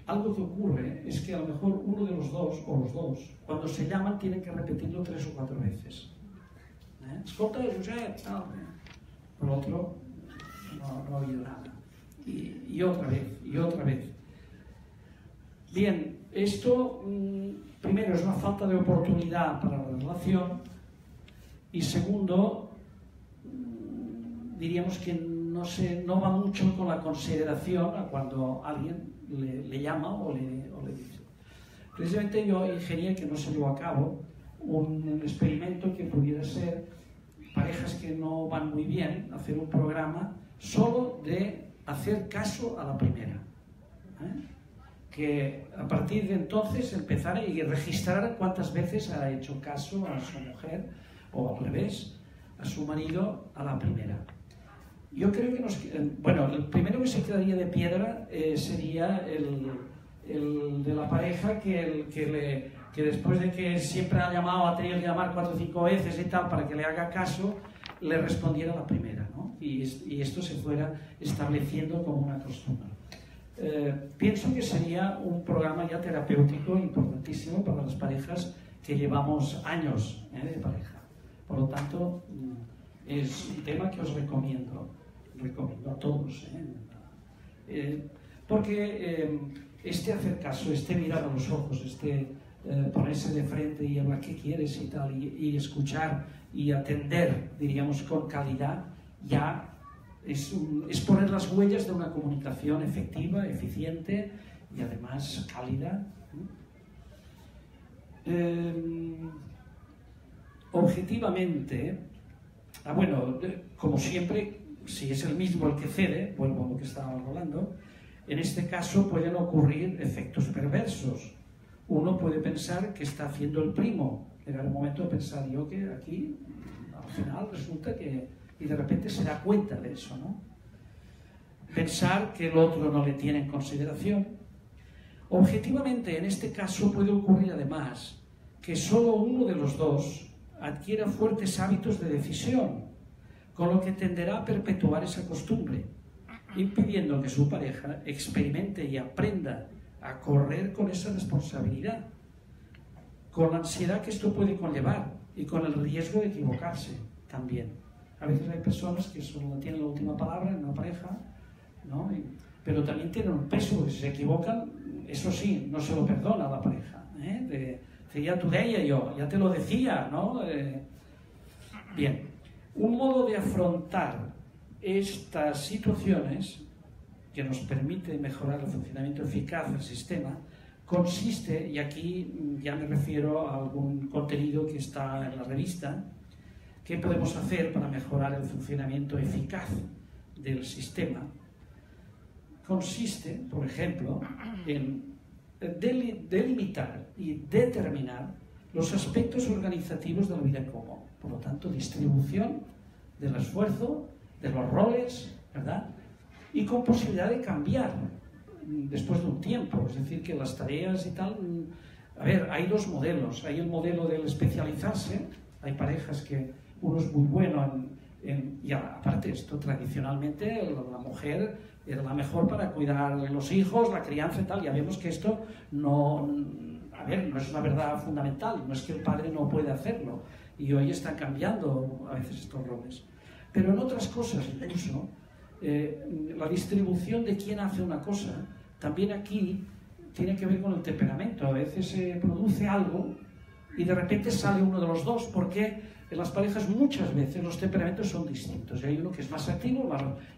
algo que ocurre es que a lo mejor uno de los dos, o los dos, cuando se llaman tienen que repetirlo 3 o 4 veces. Escolta, Josep, tal. Por otro, no ha habido nada. Y otra vez, y otra vez. Bien, esto primero es una falta de oportunidad para la relación, y segundo, diríamos que no va mucho con la consideración a cuando alguien le llama o le dice. Precisamente yo ingeniería que no se llevó a cabo un experimento que pudiera ser parejas que no van muy bien, hacer un programa solo de hacer caso a la primera. Que a partir de entonces empezara y registrara cuántas veces ha hecho caso a su mujer, o al revés, a su marido, a la primera. Yo creo que el primero que se quedaría de piedra sería el de la pareja que después de que siempre ha llamado, ha tenido que llamar 4 o 5 veces y tal para que le haga caso, le respondiera la primera, ¿no? Y esto se fuera estableciendo como una costumbre. Pienso que sería un programa ya terapéutico importantísimo para las parejas que llevamos años de pareja. Por lo tanto, es un tema que os recomiendo a todos. Porque este hacer caso, este mirar a los ojos, este ponerse de frente y hablar qué quieres y tal, y escuchar y atender, diríamos, con calidad, ya es poner las huellas de una comunicación efectiva, eficiente y además cálida. Objetivamente, bueno, como siempre, si es el mismo el que cede, vuelvo a lo que estábamos hablando, en este caso pueden ocurrir efectos perversos. Uno puede pensar que está haciendo el primo, llegar el momento de pensar yo que aquí, al final resulta que... y de repente se da cuenta de eso, ¿no? Pensar que el otro no le tiene en consideración. Objetivamente, en este caso puede ocurrir además que solo uno de los dos adquiera fuertes hábitos de decisión, con lo que tenderá a perpetuar esa costumbre, impidiendo que su pareja experimente y aprenda a correr con esa responsabilidad, con la ansiedad que esto puede conllevar y con el riesgo de equivocarse también. A veces hay personas que solo tienen la última palabra en una pareja, ¿no? Pero también tienen un peso, porque si se equivocan, eso sí, no se lo perdona a la pareja. Ya tú deia yo, ya te lo decía, ¿no? Bien, un modo de afrontar estas situaciones que nos permite mejorar el funcionamiento eficaz del sistema consiste, y aquí ya me refiero a algún contenido que está en la revista, ¿qué podemos hacer para mejorar el funcionamiento eficaz del sistema? Consiste, por ejemplo, en delimitar y determinar los aspectos organizativos de la vida en común. Por lo tanto, distribución del esfuerzo, de los roles, ¿verdad? Y con posibilidad de cambiar después de un tiempo. Es decir, que las tareas y tal... A ver, hay dos modelos. Hay el modelo del especializarse. Hay parejas que uno es muy bueno y aparte esto, tradicionalmente la mujer era la mejor para cuidar de los hijos, la crianza y tal. Ya vemos que esto no es una verdad fundamental, no es que el padre no puede hacerlo. Y hoy están cambiando a veces estos roles. Pero en otras cosas incluso, la distribución de quién hace una cosa, también aquí tiene que ver con el temperamento. A veces se produce algo y de repente sale uno de los dos, porque en las parejas muchas veces los temperamentos son distintos. Y hay uno que es más activo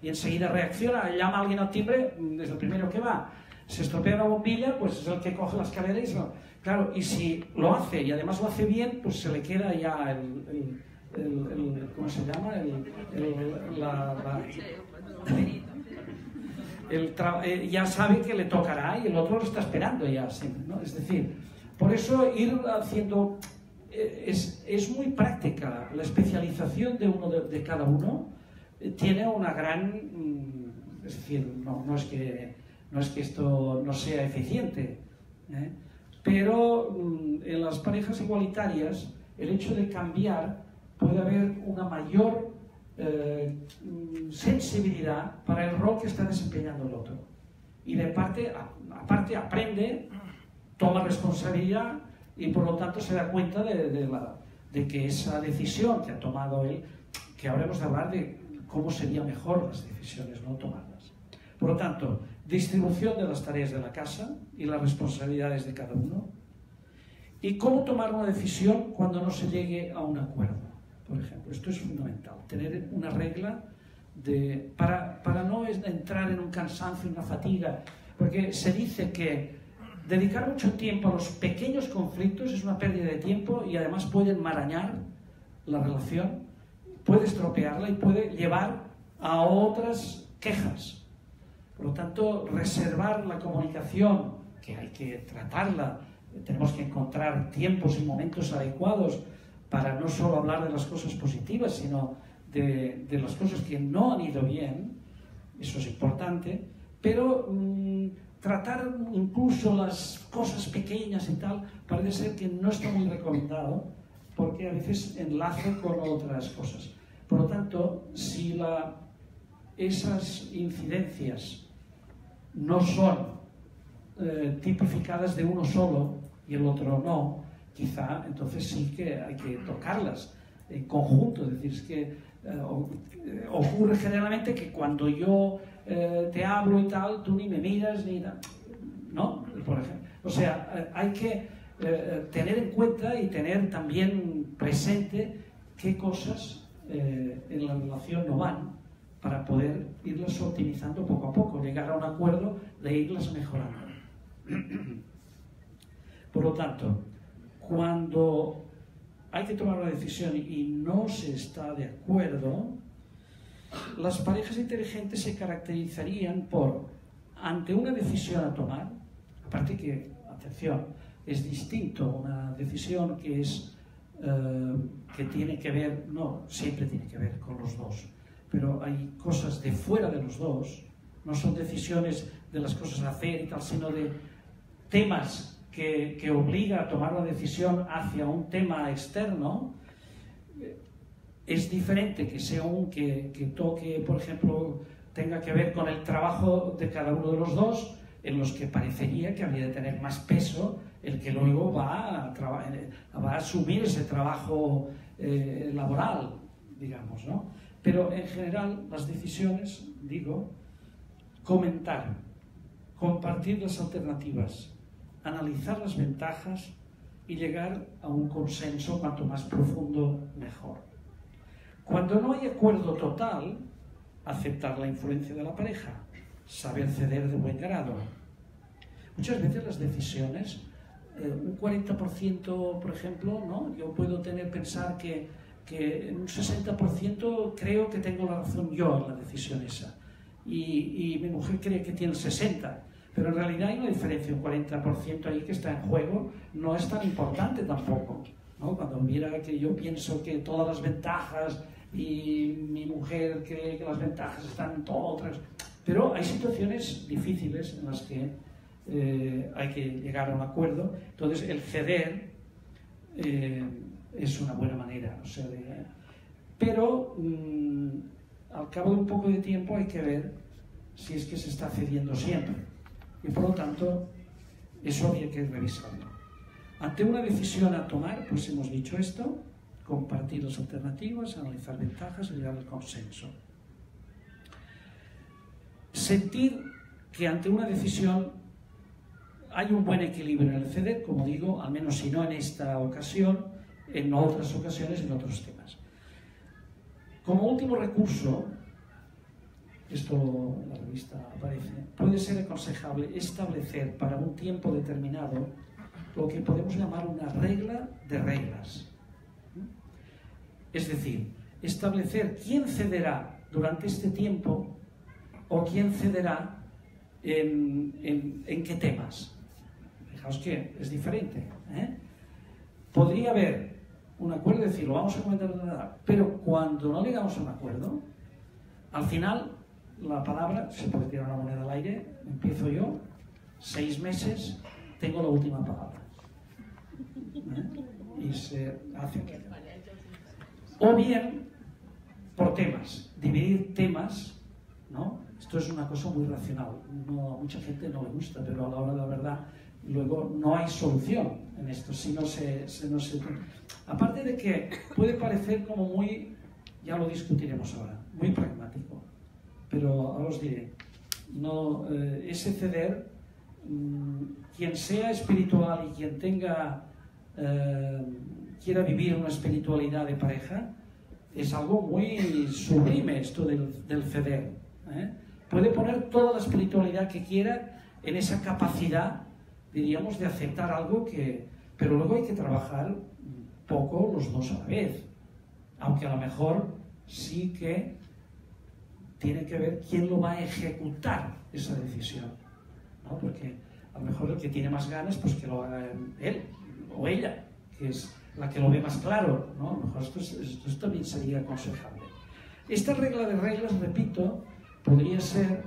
y enseguida reacciona, llama a alguien al timbre, es el primero que va. Se estropea una bombilla, pues es el que coge la escalera y claro, y si lo hace y además lo hace bien, pues se le queda ya ¿cómo se llama? Ya sabe que le tocará y el otro lo está esperando ya siempre, ¿no? Es decir, por eso ir haciendo... Es muy práctica. La especialización de cada uno tiene una gran... Es decir, no es que esto no sea eficiente, pero en las parejas igualitarias el hecho de cambiar puede haber una mayor sensibilidad para el rol que está desempeñando el otro. Y aparte aprende, toma responsabilidad y por lo tanto se da cuenta de que esa decisión que ha tomado él, que ahora hemos de hablar de cómo sería mejor las decisiones, no tomarlas. Por lo tanto, distribución de las tareas de la casa y las responsabilidades de cada uno, y cómo tomar una decisión cuando no se llegue a un acuerdo. Por ejemplo, esto es fundamental, tener una regla para no entrar en un cansancio, en una fatiga, porque se dice que dedicar mucho tiempo a los pequeños conflictos es una pérdida de tiempo y además puede enmarañar la relación, puede estropearla y puede llevar a otras quejas. Por lo tanto, reservar la comunicación, que hay que tratarla, tenemos que encontrar tiempos y momentos adecuados para no solo hablar de las cosas positivas, sino de las cosas que no han ido bien, eso es importante, pero tratar incluso las cosas pequeñas y tal, parece ser que no está muy recomendado, porque a veces enlaza con otras cosas. Por lo tanto, si esas incidencias no son tipificadas de uno solo y el otro no, quizá entonces sí que hay que tocarlas en conjunto. Es decir, es que ocurre generalmente que cuando yo te hablo y tal, tú ni me miras ni nada, ¿no? Por ejemplo. O sea, hay que tener en cuenta y tener también presente qué cosas en la relación no van, para poder irlas optimizando poco a poco, llegar a un acuerdo de irlas mejorando. Por lo tanto, cuando hay que tomar una decisión y no se está de acuerdo, las parejas inteligentes se caracterizarían por, ante una decisión a tomar, aparte que, atención, es distinto una decisión que es que tiene que ver, no siempre tiene que ver con los dos, pero hay cosas de fuera de los dos, no son decisiones de las cosas a hacer y tal, sino de temas que obliga a tomar una decisión hacia un tema externo. Es diferente que sea que toque, por ejemplo, tenga que ver con el trabajo de cada uno de los dos, en los que parecería que habría de tener más peso el que luego va a asumir ese trabajo laboral, digamos, ¿no? Pero en general las decisiones, digo, comentar, compartir las alternativas, analizar las ventajas y llegar a un consenso cuanto más profundo mejor. Cuando no hay acuerdo total, aceptar la influencia de la pareja, saber ceder de buen grado. Muchas veces las decisiones, un 40%, por ejemplo, ¿no? Yo puedo pensar que en un 60% creo que tengo la razón yo en la decisión esa, y mi mujer cree que tiene el 60%, pero en realidad hay una diferencia, un 40% ahí que está en juego, no es tan importante tampoco, ¿no? Cuando mira que yo pienso que todas las ventajas y mi mujer cree que las ventajas están en todo otras, pero hay situaciones difíciles en las que hay que llegar a un acuerdo. Entonces el ceder es una buena manera, o sea, pero al cabo de un poco de tiempo hay que ver si es que se está cediendo siempre, y por lo tanto eso habría que revisarlo. Ante una decisión a tomar, pues hemos dicho esto: compartir las alternativas, analizar ventajas y llegar al consenso. Sentir que ante una decisión hay un buen equilibrio en el ceder, como digo, al menos si no en esta ocasión, en otras ocasiones, en otros temas. Como último recurso, esto en la revista aparece, puede ser aconsejable establecer para un tiempo determinado lo que podemos llamar una regla de reglas. Es decir, establecer quién cederá durante este tiempo o quién cederá en qué temas. Fijaos que es diferente, ¿eh? Podría haber un acuerdo de decir, lo vamos a comentar nada, pero cuando no llegamos a un acuerdo, al final la palabra, se puede tirar una moneda al aire, empiezo yo, 6 meses, tengo la última palabra, ¿eh? Y se hace aquí. O bien por temas, dividir temas, ¿no? Esto es una cosa muy racional, a mucha gente no le gusta, pero a la hora de la verdad luego no hay solución en esto si no se... Aparte de que puede parecer como muy, ya lo discutiremos ahora, muy pragmático, pero ahora os diré, no, ese ceder, quien sea espiritual y quien quiera vivir una espiritualidad de pareja, es algo muy sublime esto del ceder, ¿eh? Puede poner toda la espiritualidad que quiera en esa capacidad, diríamos, de aceptar algo pero luego hay que trabajar poco los dos a la vez, aunque a lo mejor sí que tiene que ver quién lo va a ejecutar esa decisión, ¿no? Porque a lo mejor el que tiene más ganas, pues que lo haga él o ella, que es la que lo ve más claro, ¿no? A lo mejor esto también sería aconsejable. Esta regla de reglas, repito, podría ser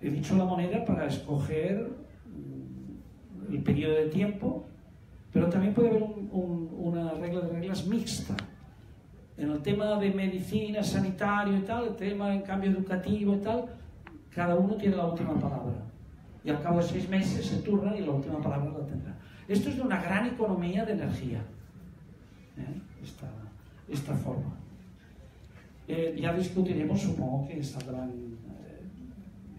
he dicho la moneda para escoger el periodo de tiempo, pero también puede haber una regla de reglas mixta. En el tema de medicina, sanitario y tal, el tema en cambio educativo y tal, cada uno tiene la última palabra. Y al cabo de 6 meses se turna y la última palabra la tendrá. Esto es de una gran economía de energía, esta forma. Ya discutiremos, supongo que saldrán,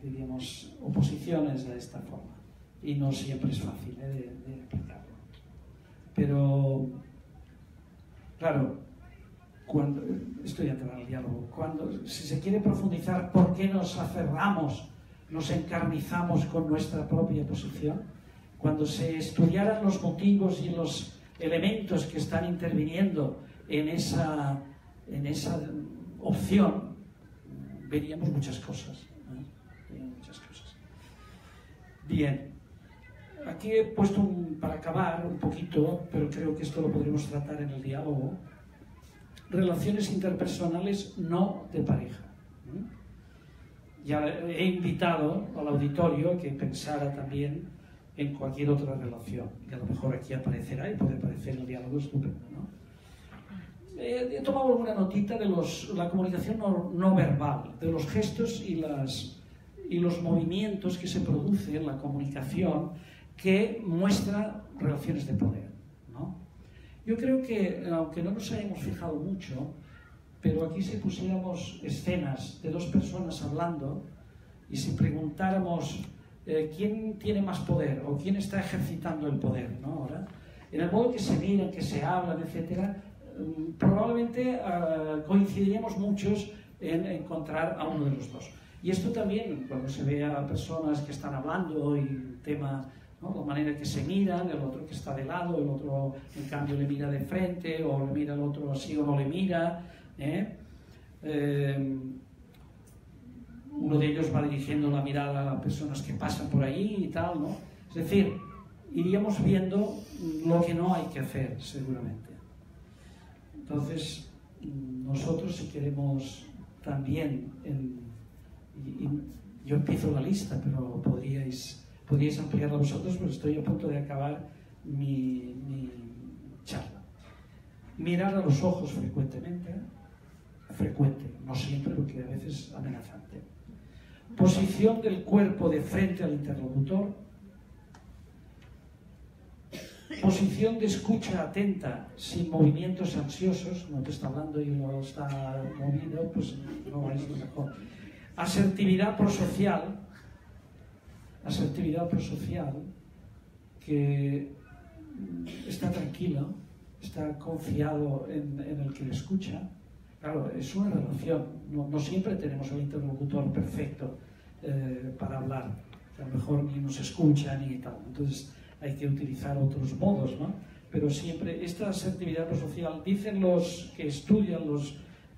diríamos, oposiciones a esta forma. Y no siempre es fácil de aplicarlo. Pero, claro, esto ya entrará al diálogo. Si se quiere profundizar, ¿por qué nos aferramos, nos encarnizamos con nuestra propia posición? Cuando se estudiaran los motivos y los elementos que están interviniendo en esa opción, veríamos muchas cosas. Bien, aquí he puesto para acabar un poquito, pero creo que esto lo podremos tratar en el diálogo, relaciones interpersonales no de pareja. Ya he invitado al auditorio a que pensara también en cualquier otra relación, que a lo mejor aquí aparecerá y puede aparecer en el diálogo estupendo, ¿no? He tomado alguna notita de la comunicación no verbal, de los gestos y los movimientos que se producen en la comunicación que muestra relaciones de poder, ¿no? Yo creo que, aunque no nos hayamos fijado mucho, pero aquí si pusiéramos escenas de 2 personas hablando y si preguntáramos quién tiene más poder o quién está ejercitando el poder, ¿no? Ahora, en el modo que se miran, que se hablan, etcétera, probablemente coincidiríamos muchos en encontrar a uno de los dos. Y esto también, cuando se ve a personas que están hablando y el tema, ¿no?, la manera que se miran, el otro que está de lado, el otro en cambio le mira de frente, o le mira al otro así o no le mira, uno de ellos va dirigiendo la mirada a personas que pasan por ahí y tal, ¿no? Es decir, iríamos viendo lo que no hay que hacer, seguramente. Entonces, nosotros si queremos también, yo empiezo la lista, pero podríais ampliarla vosotros, pero estoy a punto de acabar mi charla. Mirar a los ojos frecuentemente, no siempre, porque a veces es amenazante. Posición del cuerpo de frente al interlocutor. Posición de escucha atenta, sin movimientos ansiosos. No te está hablando y no está movido, pues no es lo mejor. Asertividad prosocial, que está tranquilo, está confiado en el que le escucha. Claro, es una relación, no siempre tenemos el interlocutor perfecto para hablar, a lo mejor ni nos escucha ni tal, entonces hay que utilizar otros modos, ¿no? Pero siempre esta asertividad prosocial, dicen los que estudian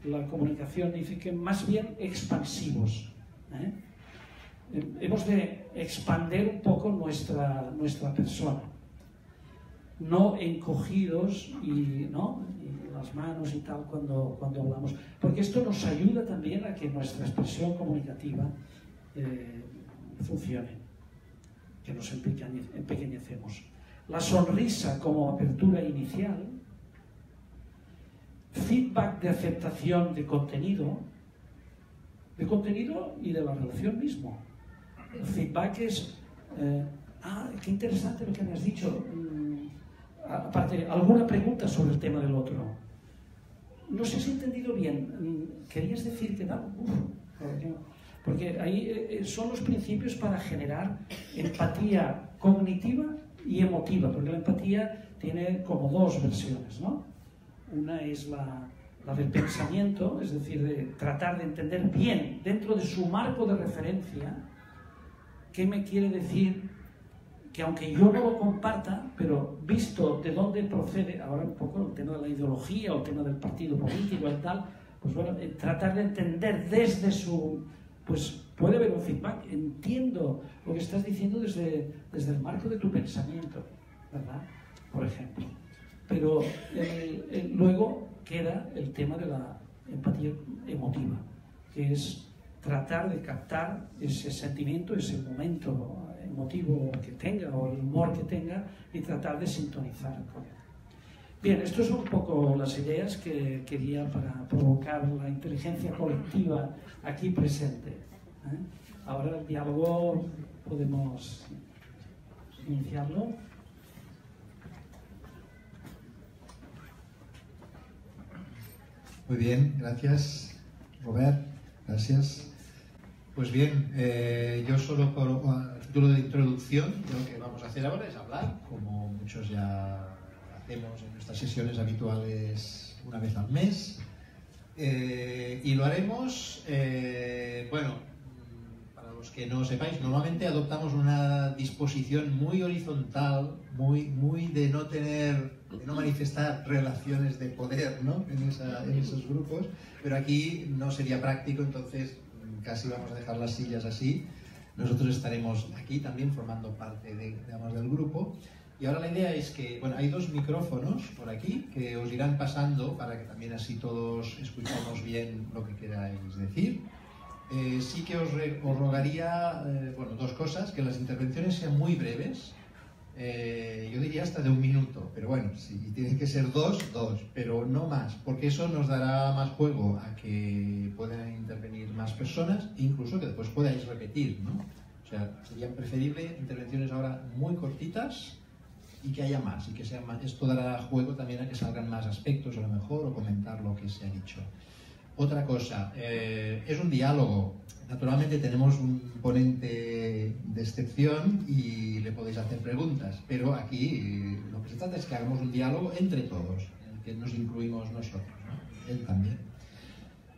la comunicación, dicen que más bien expansivos, hemos de expandir un poco nuestra persona, no encogidos y, ¿no?, y las manos y tal cuando hablamos, porque esto nos ayuda también a que nuestra expresión comunicativa funcione, que nos empequeñecemos. La sonrisa como apertura inicial, feedback de aceptación de contenido y de la relación mismo. El feedback es, qué interesante lo que me has dicho. Aparte, alguna pregunta sobre el tema del otro. No sé si he entendido bien. ¿Querías decir que no? Porque ahí son los principios para generar empatía cognitiva y emotiva, porque la empatía tiene como 2 versiones, ¿no? Una es la del pensamiento, es decir, de tratar de entender bien, dentro de su marco de referencia, qué me quiere decir, que aunque yo no lo comparta, pero visto de dónde procede, ahora un poco el tema de la ideología o el tema del partido político y tal, pues bueno, tratar de entender desde su... pues puede haber un feedback, entiendo lo que estás diciendo desde el marco de tu pensamiento, ¿verdad? Por ejemplo. Pero luego queda el tema de la empatía emotiva, que es tratar de captar ese sentimiento, ese momento emotivo que tenga o el humor que tenga y tratar de sintonizar con él. Bien, esto son un poco las ideas que quería para provocar la inteligencia colectiva aquí presente. Ahora el diálogo podemos iniciarlo. Muy bien, gracias, Robert, gracias. Pues bien, yo solo por título de introducción, lo que vamos a hacer ahora es hablar, como muchos ya hacemos en nuestras sesiones habituales una vez al mes, y lo haremos, bueno, para los que no sepáis, normalmente adoptamos una disposición muy horizontal, muy de no manifestar relaciones de poder, ¿no?, en esos grupos, pero aquí no sería práctico, entonces casi vamos a dejar las sillas así. Nosotros estaremos aquí también formando parte del grupo. Y ahora la idea es que, bueno, hay 2 micrófonos por aquí que os irán pasando para que también así todos escuchemos bien lo que queráis decir. Sí que os rogaría, bueno, 2 cosas, que las intervenciones sean muy breves. Yo diría hasta de 1 minuto, pero bueno, si tienen que ser 2, pero no más, porque eso nos dará más juego a que puedan intervenir más personas, incluso que después podáis repetir, ¿no? O sea, serían preferible intervenciones ahora muy cortitas y que haya más, y que sean más. Esto dará juego también a que salgan más aspectos a lo mejor, o comentar lo que se ha dicho. Otra cosa, es un diálogo. Naturalmente tenemos un ponente de excepción y le podéis hacer preguntas, pero aquí lo que se trata es que hagamos un diálogo entre todos, en el que nos incluimos nosotros, ¿no? Él también.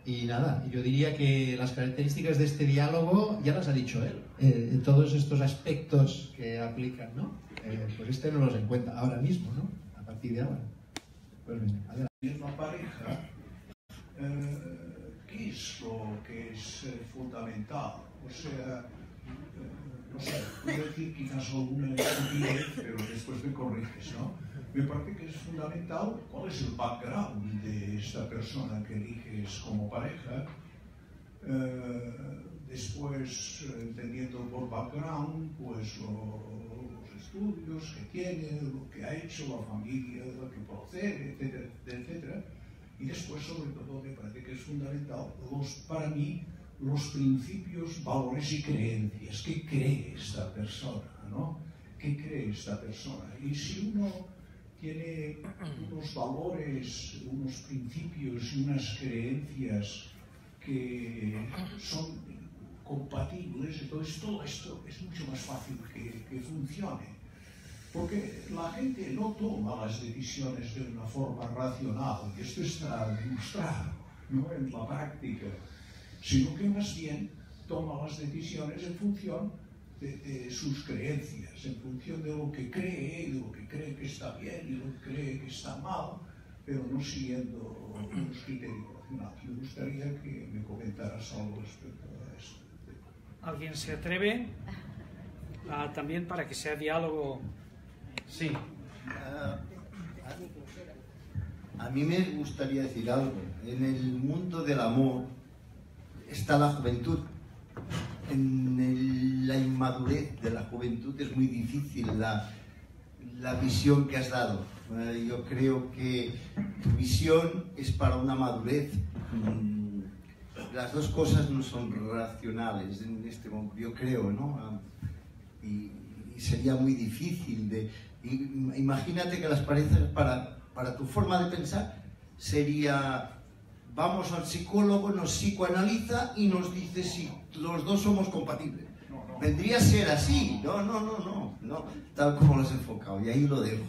Y nada, yo diría que las características de este diálogo ya las ha dicho él. Todos estos aspectos que aplican, ¿no? Pues este no los encuentra ahora mismo, ¿no? A partir de ahora. Pues bien, adelante. Misma pareja, ¿qué es lo que es fundamental? O sea, no sé, voy a decir quizás alguna estupidez, pero después me corriges, ¿no? Me parece que es fundamental cuál es el background de esta persona que eliges como pareja. Después, entendiendo por background, pues los estudios que tiene, lo que ha hecho, la familia de la que procede, etcétera, etcétera. Y después, sobre todo, me parece que es fundamental, para mí, los principios, valores y creencias. ¿Qué cree esta persona, no? ¿Qué cree esta persona? Y si uno tiene unos valores, unos principios y unas creencias que son compatibles, entonces todo esto es mucho más fácil que funcione. Porque la gente no toma las decisiones de una forma racional, y esto está demostrado, ¿no?, en la práctica, sino que más bien toma las decisiones en función de sus creencias, en función de lo que cree, de lo que cree que está bien y lo que cree que está mal, pero no siguiendo unos criterios racionales. Me gustaría que me comentaras algo respecto a esto. ¿Alguien se atreve? También para que sea diálogo. Sí. A mí me gustaría decir algo. En el mundo del amor está la juventud. En la inmadurez de la juventud es muy difícil la visión que has dado. Yo creo que tu visión es para una madurez. Las dos cosas no son racionales en este momento, yo creo, ¿no? Y sería muy difícil de... Imagínate que las parejas, para tu forma de pensar, sería... Vamos al psicólogo, nos psicoanaliza y nos dice si los dos somos compatibles. Vendría a ser así. No, tal como lo has enfocado. Y ahí lo dejo.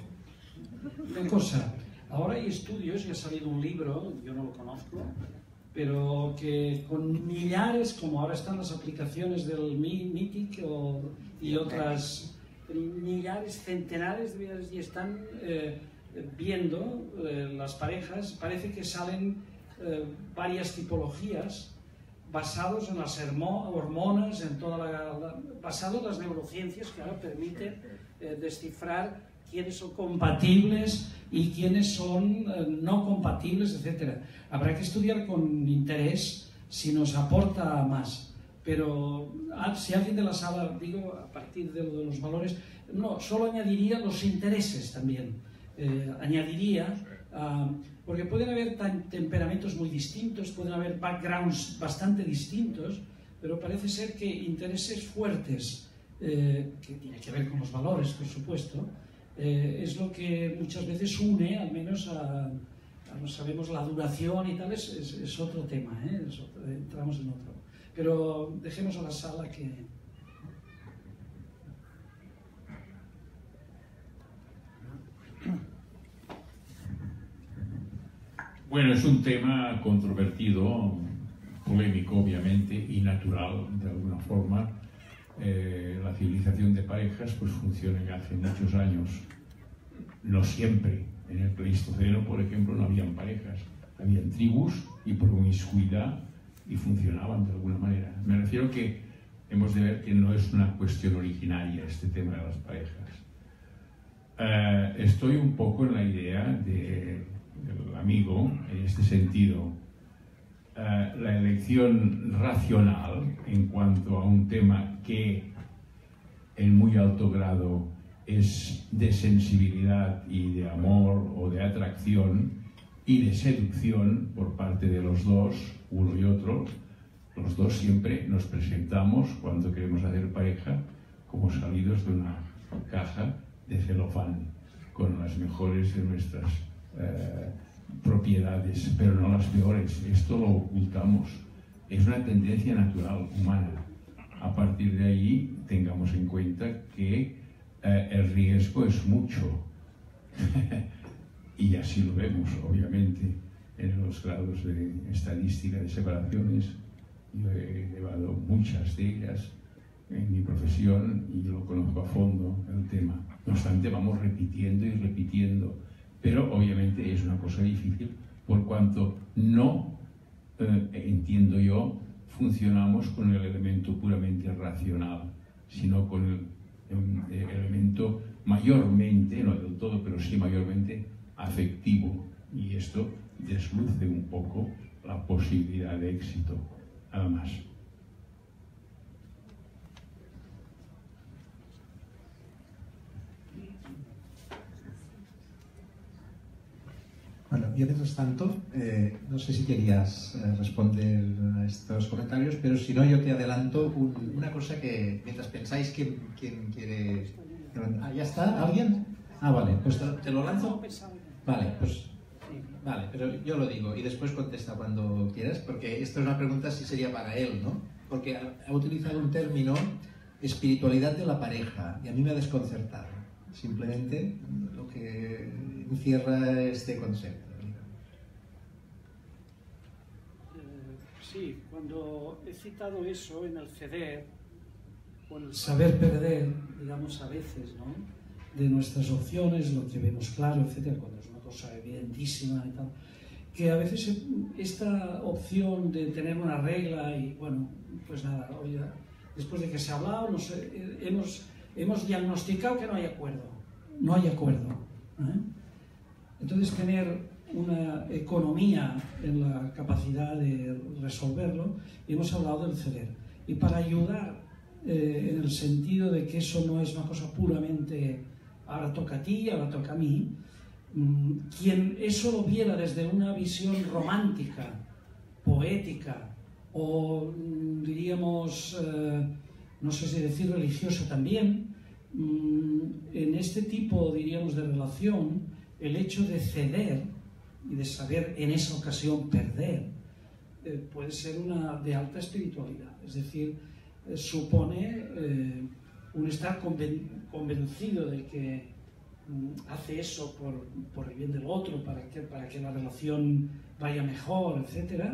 Una cosa, ahora hay estudios, y ha salido un libro, yo no lo conozco, pero que con millares, como ahora están las aplicaciones del Mythic y otras, millares, centenares de vidas, y están viendo las parejas, parece que salen varias tipologías basados en las hormonas, en basado en las neurociencias que ahora permiten descifrar quiénes son compatibles y quiénes son no compatibles, etc. Habrá que estudiar con interés si nos aporta más. Pero si alguien de la sala, digo, a partir de los valores, no, solo añadiría los intereses también. Añadiría, porque pueden haber temperamentos muy distintos, pueden haber backgrounds bastante distintos, pero parece ser que intereses fuertes, que tiene que ver con los valores, por supuesto, es lo que muchas veces une, al menos no sabemos la duración y tal, es otro tema, entramos en otro. Pero dejemos a la sala que... Bueno, es un tema controvertido, polémico obviamente y natural de alguna forma. La civilización de parejas pues funciona hace muchos años, no siempre. En el Pleistoceno, por ejemplo, no habían parejas, habían tribus y promiscuidad y funcionaban de alguna manera. Me refiero que hemos de ver que no es una cuestión originaria este tema de las parejas. Estoy un poco en la idea del amigo, en este sentido. La elección racional en cuanto a un tema que en muy alto grado es de sensibilidad y de amor o de atracción y de seducción por parte de los dos, uno y otro. Los dos siempre nos presentamos cuando queremos hacer pareja como salidos de una caja de celofán con las mejores de nuestras propiedades, pero no las peores. Esto lo ocultamos. Es una tendencia natural, humana. A partir de ahí, tengamos en cuenta que el riesgo es mucho. Y así lo vemos, obviamente, en los grados de estadística de separaciones. Yo he llevado muchas de ellas en mi profesión y lo conozco a fondo el tema. No obstante, vamos repitiendo y repitiendo. Pero obviamente es una cosa difícil por cuanto no, entiendo yo, funcionamos con el elemento puramente racional, sino con el elemento mayormente, no del todo, pero sí mayormente afectivo. Y esto desluce un poco la posibilidad de éxito, nada más. Bueno, yo mientras tanto, no sé si querías responder a estos comentarios, pero si no, yo te adelanto una cosa que, mientras pensáis quién quiere... ¿Ya está? ¿Alguien? Vale, pues te lo lanzo. Vale, pues... Vale, pero yo lo digo y después contesta cuando quieras, porque esto es una pregunta si sería para él, ¿no? Porque ha utilizado un término, espiritualidad de la pareja, y a mí me ha desconcertado. Simplemente lo que encierra este concepto. Sí, cuando he citado eso en el ceder, o el saber perder, digamos a veces, ¿no? De nuestras opciones, lo que vemos claro, etcétera, cuando es una cosa evidentísima y tal, que a veces esta opción de tener una regla y, bueno, pues nada, hoy, después de que se ha hablado, hemos diagnosticado que no hay acuerdo. No hay acuerdo. Entonces, tener una economía en la capacidad de resolverlo, y hemos hablado del ceder. Y para ayudar en el sentido de que eso no es una cosa puramente ahora toca a ti, ahora toca a mí, quien eso lo viera desde una visión romántica, poética, o diríamos, no sé si decir religiosa también, en este tipo, diríamos, de relación, el hecho de ceder y de saber en esa ocasión perder puede ser una de alta espiritualidad. Es decir, supone un estar convencido de que hace eso por el bien del otro, para que la relación vaya mejor, etc.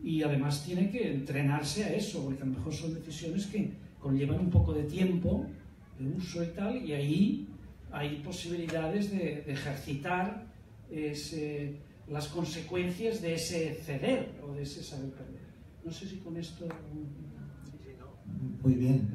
Y además tiene que entrenarse a eso, porque a lo mejor son decisiones que conllevan un poco de tiempo, de uso y tal, y ahí hay posibilidades de ejercitar las consecuencias de ese ceder o de ese saber perder. No sé si con esto... Muy bien.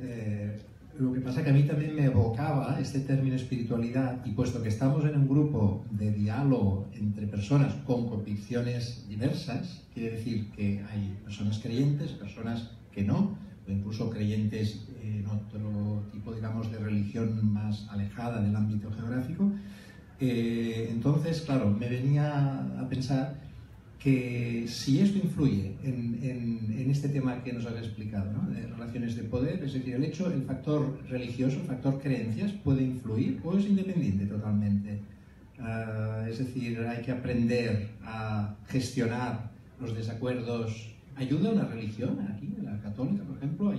Lo que pasa es que a mí también me evocaba este término espiritualidad, y puesto que estamos en un grupo de diálogo entre personas con convicciones diversas, quiere decir que hay personas creyentes, personas que no, o incluso creyentes en otro tipo, digamos, de religión más alejada del ámbito geográfico. Entonces, claro, me venía a pensar que si esto influye en este tema que nos has explicado, ¿no?, de relaciones de poder, es decir, el factor religioso, el factor creencias, ¿puede influir o es independiente totalmente? Es decir, hay que aprender a gestionar los desacuerdos. ¿Ayuda una religión aquí, la católica, por ejemplo?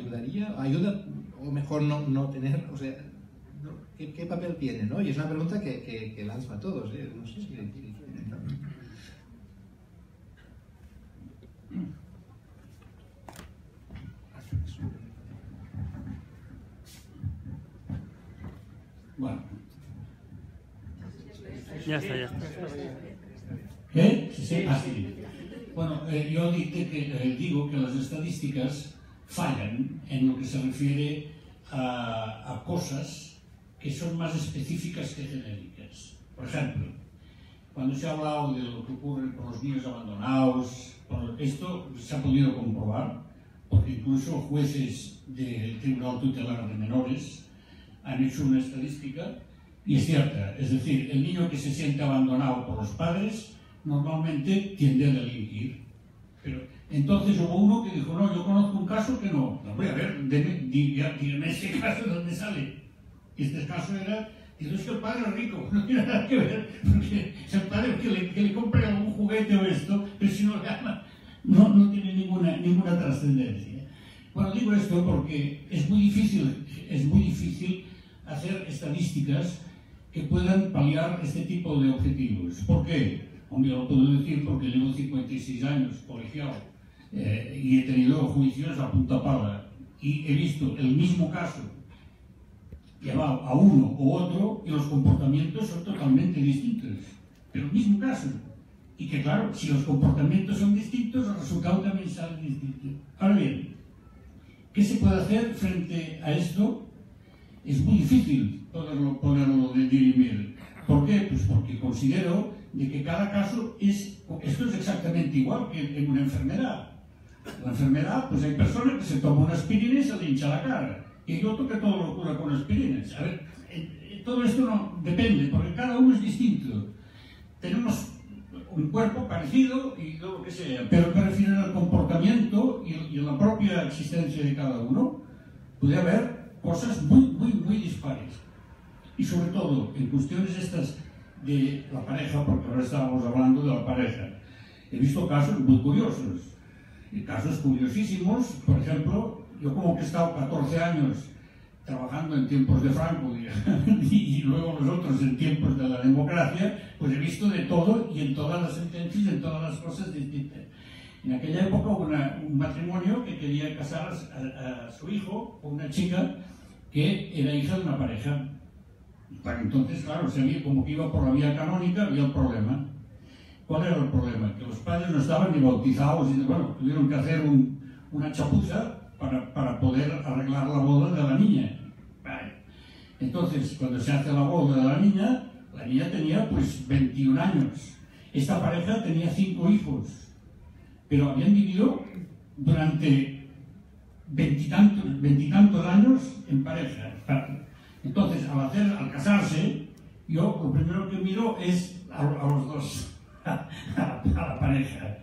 ¿Ayuda o mejor no tener? O sea, ¿qué papel tiene, no? Y es una pregunta que lanzo a todos, ¿eh? No sé si Bueno. Ya está. ¿Qué? Sí. Bueno, yo digo que las estadísticas fallan en lo que se refiere a cosas que son más específicas que genéricas. Por ejemplo, cuando se ha hablado de lo que ocurre con los niños abandonados, esto se ha podido comprobar, porque incluso jueces del Tribunal Tutelar de Menores han hecho una estadística y es cierta. Es decir, el niño que se siente abandonado por los padres normalmente tiende a delinquir. Pero entonces hubo uno que dijo, no, yo conozco un caso que no. Voy a ver, dígame ese caso de dónde sale. Y este caso era, dice, es que el padre es rico, no tiene nada que ver, porque es el padre que le compre algún juguete o esto, pero si no le ama, no tiene ninguna trascendencia. Bueno, digo esto porque es muy difícil hacer estadísticas que puedan paliar este tipo de objetivos. ¿Por qué? Hombre, yo lo puedo decir porque llevo 56 años colegiado y he tenido juicios a punta pala y he visto el mismo caso llevado a uno u otro y los comportamientos son totalmente distintos, pero el mismo caso. Y que claro, si los comportamientos son distintos, el resultado también sale distinto. Ahora bien, ¿qué se puede hacer frente a esto? Es muy difícil poderlo dirimir. ¿Por qué? Pues porque considero de que cada caso esto es exactamente igual que en una enfermedad. La enfermedad, pues hay personas que se toman una aspirina y se le hincha la cara. Y hay otro que todo lo cura con aspirinas. A ver, todo esto no depende, porque cada uno es distinto. Tenemos un cuerpo parecido y lo que sea, pero me refiero al comportamiento y a la propia existencia de cada uno. Puede haber cosas muy dispares. Y sobre todo, en cuestiones estas de la pareja, porque ahora estábamos hablando de la pareja, he visto casos muy curiosos. Y casos curiosísimos, por ejemplo, yo como que he estado 14 años trabajando en tiempos de Franco y luego nosotros en tiempos de la democracia, pues he visto de todo y en todas las sentencias, en todas las cosas distintas. En aquella época hubo un matrimonio que quería casar a su hijo con una chica que era hija de una pareja. Bueno, entonces, claro, como que iba por la vía canónica, había el problema. ¿Cuál era el problema? Que los padres no estaban ni bautizados y, bueno, tuvieron que hacer una chapuza para poder arreglar la boda de la niña. Vale. Entonces, cuando se hace la boda de la niña tenía pues 21 años. Esta pareja tenía 5 hijos, pero habían vivido durante veintitantos años en pareja. Entonces, al casarse, yo lo primero que miro es a los dos, a la pareja.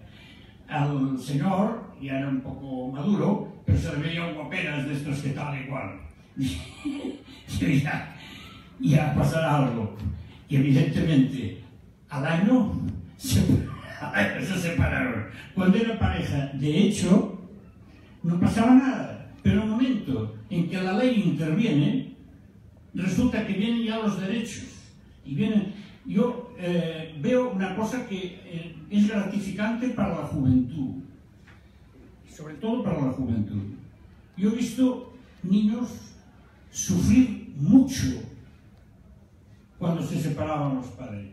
Al señor ya era un poco maduro, pero se le veían guaperas de estos que tal y cual. Ya pasará algo. Y evidentemente, al año se separaron. Cuando era pareja, de hecho, no pasaba nada. Pero en el momento en que la ley interviene, resulta que vienen ya los derechos. Y yo veo una cosa que es gratificante para la juventud. Sobre todo para la juventud. Yo he visto niños sufrir mucho cuando se separaban los padres.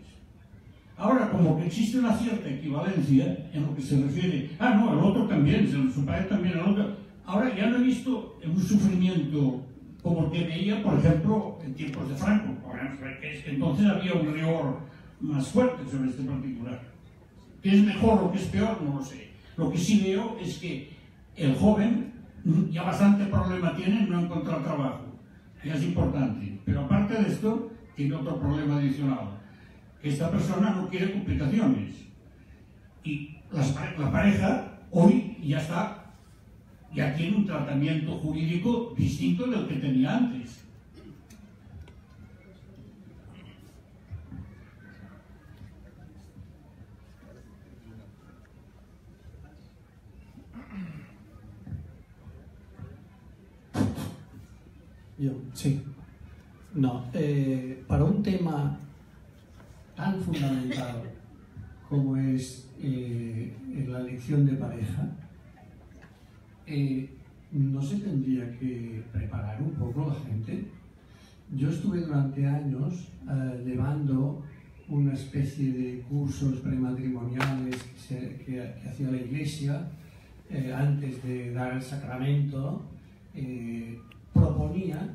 Ahora, como que existe una cierta equivalencia en lo que se refiere, no, el otro también, su padre también, el otro. Ahora ya no he visto un sufrimiento como el que veía, por ejemplo, en tiempos de Franco. Que es que entonces había un rigor más fuerte sobre este particular. ¿Qué es mejor o qué es peor? No lo sé. Lo que sí veo es que el joven ya bastante problema tiene en no encontrar trabajo, que es importante. Pero aparte de esto, tiene otro problema adicional, que esta persona no quiere complicaciones. Y la pareja hoy ya tiene un tratamiento jurídico distinto del que tenía antes. Yo, sí. No, para un tema tan fundamental como es la elección de pareja, ¿no se tendría que preparar un poco la gente? Yo estuve durante años llevando una especie de cursos prematrimoniales que hacía la Iglesia antes de dar el sacramento. Proponía,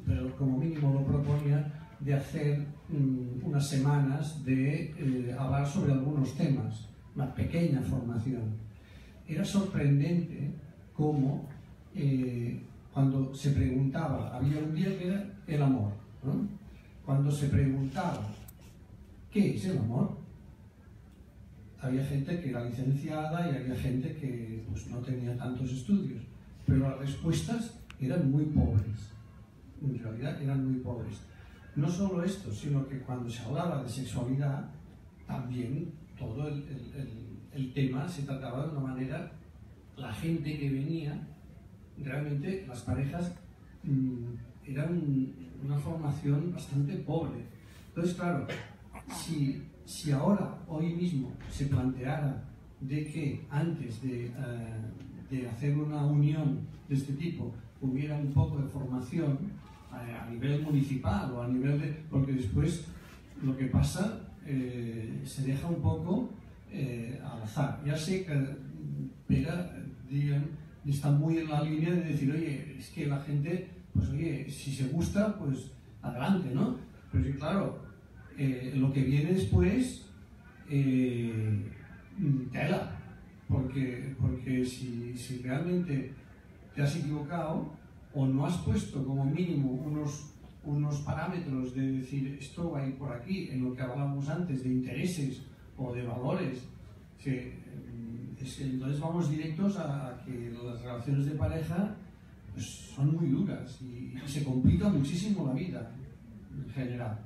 pero como mínimo lo proponía, de hacer unas semanas de hablar sobre algunos temas, una pequeña formación. Era sorprendente cómo cuando se preguntaba, había un día que era el amor, ¿no? Cuando se preguntaba ¿qué es el amor? Había gente que era licenciada y había gente que pues, no tenía tantos estudios, pero las respuestas eran muy pobres, en realidad eran muy pobres. No solo esto, sino que cuando se hablaba de sexualidad, también todo el tema se trataba de una manera, la gente que venía, realmente las parejas eran una formación bastante pobre. Entonces, claro, si ahora, hoy mismo, se planteara de que antes de hacer una unión de este tipo hubiera un poco de formación a nivel municipal o a nivel de... porque después lo que pasa se deja un poco al azar. Ya sé que Pera está muy en la línea de decir, oye, es que la gente, pues oye, si se gusta, pues adelante, ¿no? Pero sí, claro, lo que viene después, tela, porque si realmente te has equivocado o no has puesto como mínimo unos parámetros de decir esto va a ir por aquí, en lo que hablábamos antes de intereses o de valores, entonces vamos directos a que las relaciones de pareja pues, son muy duras y se complica muchísimo la vida en general.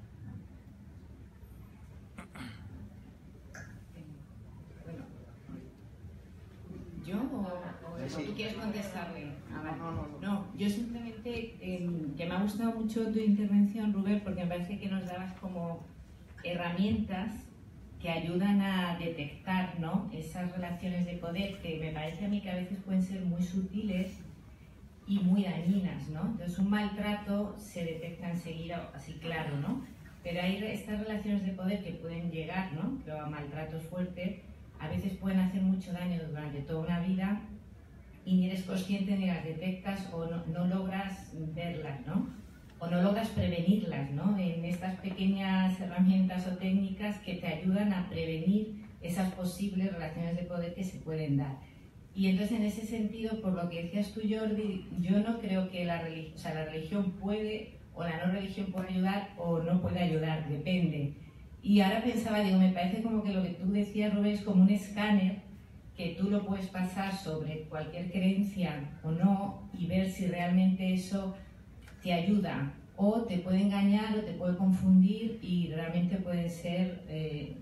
¿Yo o tú quieres contestarle? No, yo simplemente, que me ha gustado mucho tu intervención, Rubén, porque me parece que nos dabas como herramientas que ayudan a detectar, ¿no?, esas relaciones de poder que me parece a mí que a veces pueden ser muy sutiles y muy dañinas, ¿no? Entonces un maltrato se detecta enseguida, así claro, ¿no? Pero hay estas relaciones de poder que pueden llegar, ¿no?, pero a maltratos fuertes, a veces pueden hacer mucho daño durante toda una vida y ni eres consciente ni las detectas o no logras verlas, ¿no? O no logras prevenirlas, ¿no? En estas pequeñas herramientas o técnicas que te ayudan a prevenir esas posibles relaciones de poder que se pueden dar. Y entonces, en ese sentido, por lo que decías tú, Jordi, yo no creo que la religión puede o la no religión puede ayudar o no puede ayudar, depende. Y ahora pensaba, digo, me parece como que lo que tú decías, Rubén, es como un escáner que tú lo puedes pasar sobre cualquier creencia o no y ver si realmente eso te ayuda o te puede engañar o te puede confundir y realmente pueden ser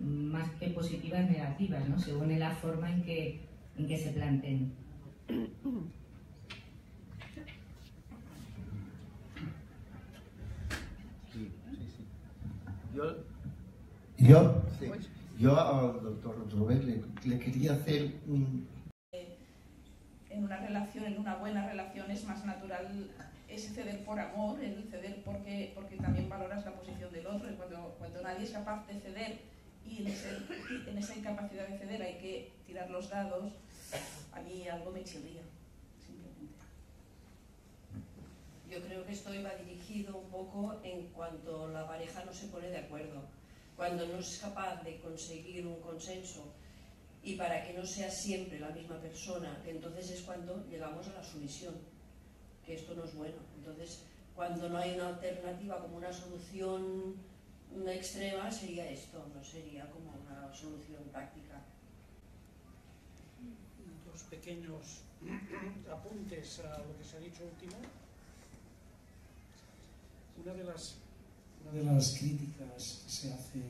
más que positivas, negativas, ¿no?, según la forma en que se planteen. Yo al doctor Rubén le quería hacer un... En una relación, en una buena relación, es más natural ese ceder por amor, el ceder porque también valoras la posición del otro, y cuando nadie es capaz de ceder y en esa incapacidad de ceder hay que tirar los dados, a mí algo me chirría, simplemente. yo creo que esto va dirigido un poco en cuanto la pareja no se pone de acuerdo, cuando no es capaz de conseguir un consenso y para que no sea siempre la misma persona, entonces es cuando llegamos a la sumisión, que esto no es bueno. Entonces, cuando no hay una alternativa como una solución extrema, sería esto, no sería como una solución práctica. Dos pequeños apuntes a lo que se ha dicho último. Una de las críticas que se hace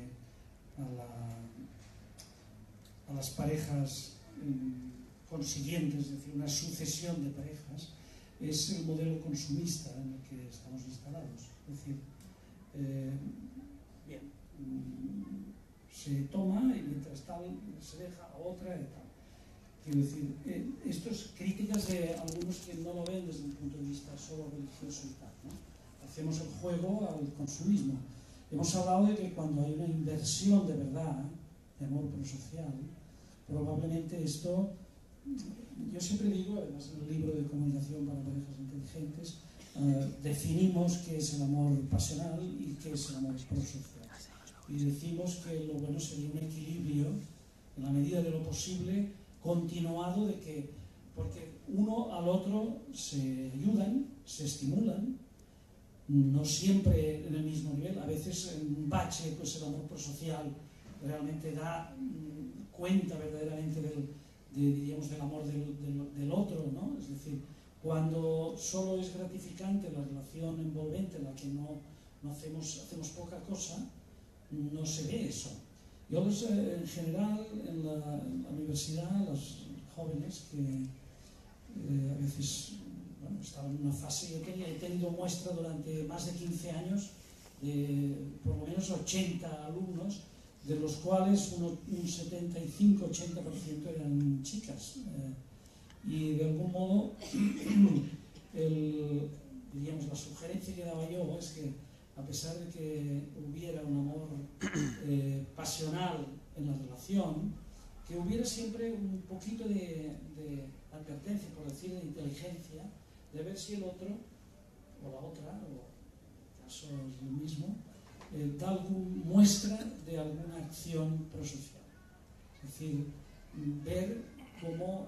a las parejas consiguientes, es decir, una sucesión de parejas, es el modelo consumista en el que estamos instalados. Es decir, se toma y mientras tal se deja a otra y tal. Quiero decir, esto es críticas de algunos que no lo ven desde un punto de vista solo religioso y tal, ¿no? Hacemos el juego al consumismo. Hemos hablado de que cuando hay una inversión de verdad, de amor prosocial, probablemente esto, yo siempre digo, además en el libro de Comunicación para Parejas Inteligentes, definimos qué es el amor pasional y qué es el amor prosocial. Y decimos que lo bueno sería un equilibrio, en la medida de lo posible, continuado, de que, porque uno al otro se ayudan, se estimulan, no siempre en el mismo nivel. A veces en un bache, pues el amor prosocial realmente da cuenta verdaderamente diríamos, del amor del otro, ¿no? Es decir, cuando solo es gratificante la relación envolvente en la que no hacemos poca cosa, no se ve eso. Yo en general en la universidad, los jóvenes que a veces estaban en una fase, he tenido muestra durante más de 15 años de por lo menos 80 alumnos, de los cuales un 75-80% eran chicas. Y de algún modo, diríamos, la sugerencia que daba yo es que a pesar de que hubiera un amor pasional en la relación, que hubiera siempre un poquito de advertencia, por decir, de inteligencia, de ver si el otro, o la otra, o en caso es lo mismo, da alguna muestra de alguna acción prosocial. Es decir, ver cómo,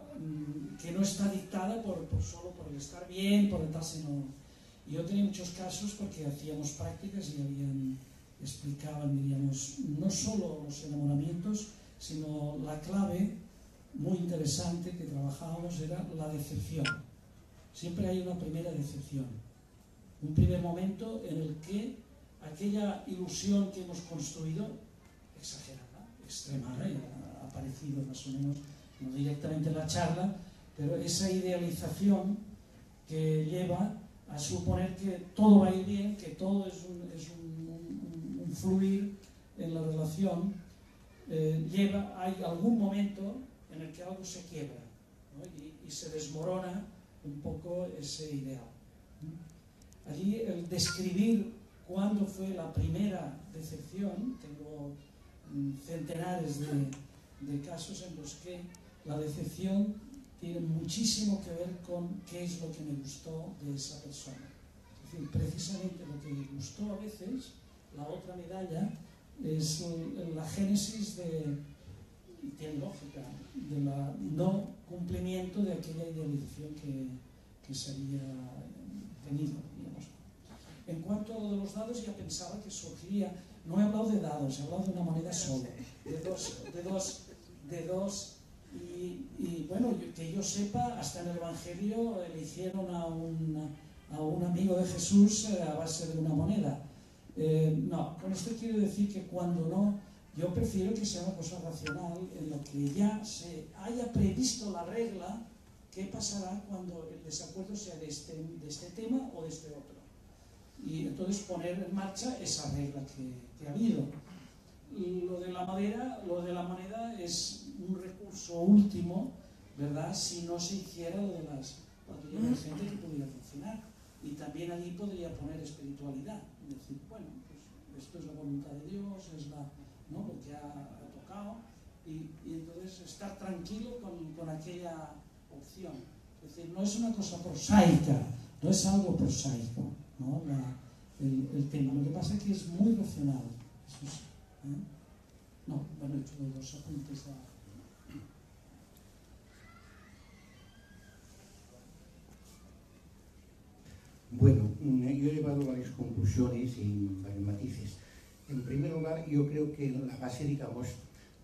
que no está dictada solo por el estar bien, por el tal, sino... Yo tenía muchos casos porque hacíamos prácticas y explicaban, diríamos, no solo los enamoramientos, sino la clave muy interesante que trabajábamos era la decepción. Siempre hay una primera decepción, un primer momento en el que aquella ilusión que hemos construido, exagerada, extremada, y ha aparecido más o menos, no directamente en la charla, pero esa idealización que lleva a suponer que todo va a ir bien, que todo es un fluir en la relación, hay algún momento en el que algo se quiebra, ¿no? y se desmorona un poco ese ideal. Allí el describir cuándo fue la primera decepción, tengo centenares de casos en los que la decepción tiene muchísimo que ver con qué es lo que me gustó de esa persona. Es decir, precisamente lo que me gustó a veces, la otra medalla, es la génesis y tiene lógica, de la no cumplimiento de aquella idealización que se había tenido, digamos. En cuanto a lo de los dados, ya pensaba que surgiría, no he hablado de dados, he hablado de una moneda sola, de dos. Y bueno, que yo sepa, hasta en el Evangelio le hicieron a un amigo de Jesús a base de una moneda. No, con esto quiero decir que cuando no, yo prefiero que sea una cosa racional, en lo que ya se haya previsto la regla, qué pasará cuando el desacuerdo sea de este tema o de este otro. Y entonces poner en marcha esa regla que ha habido. Lo de la moneda es un recurso último, ¿verdad? Si no se hiciera lo de podría haber gente que pudiera funcionar. Y también allí podría poner espiritualidad. Es decir, bueno, pues esto es la voluntad de Dios, es lo que ha tocado. Y entonces estar tranquilo con aquella opción. Es decir, no es una cosa prosaica, no es algo prosaico, ¿no? El tema. Lo que pasa es que es muy racional. Eso sí, ¿eh? No, bueno, he hecho dos apuntes a... Bueno, yo he llevado varias conclusiones y varios matices. En primer lugar, yo creo que la base, digamos,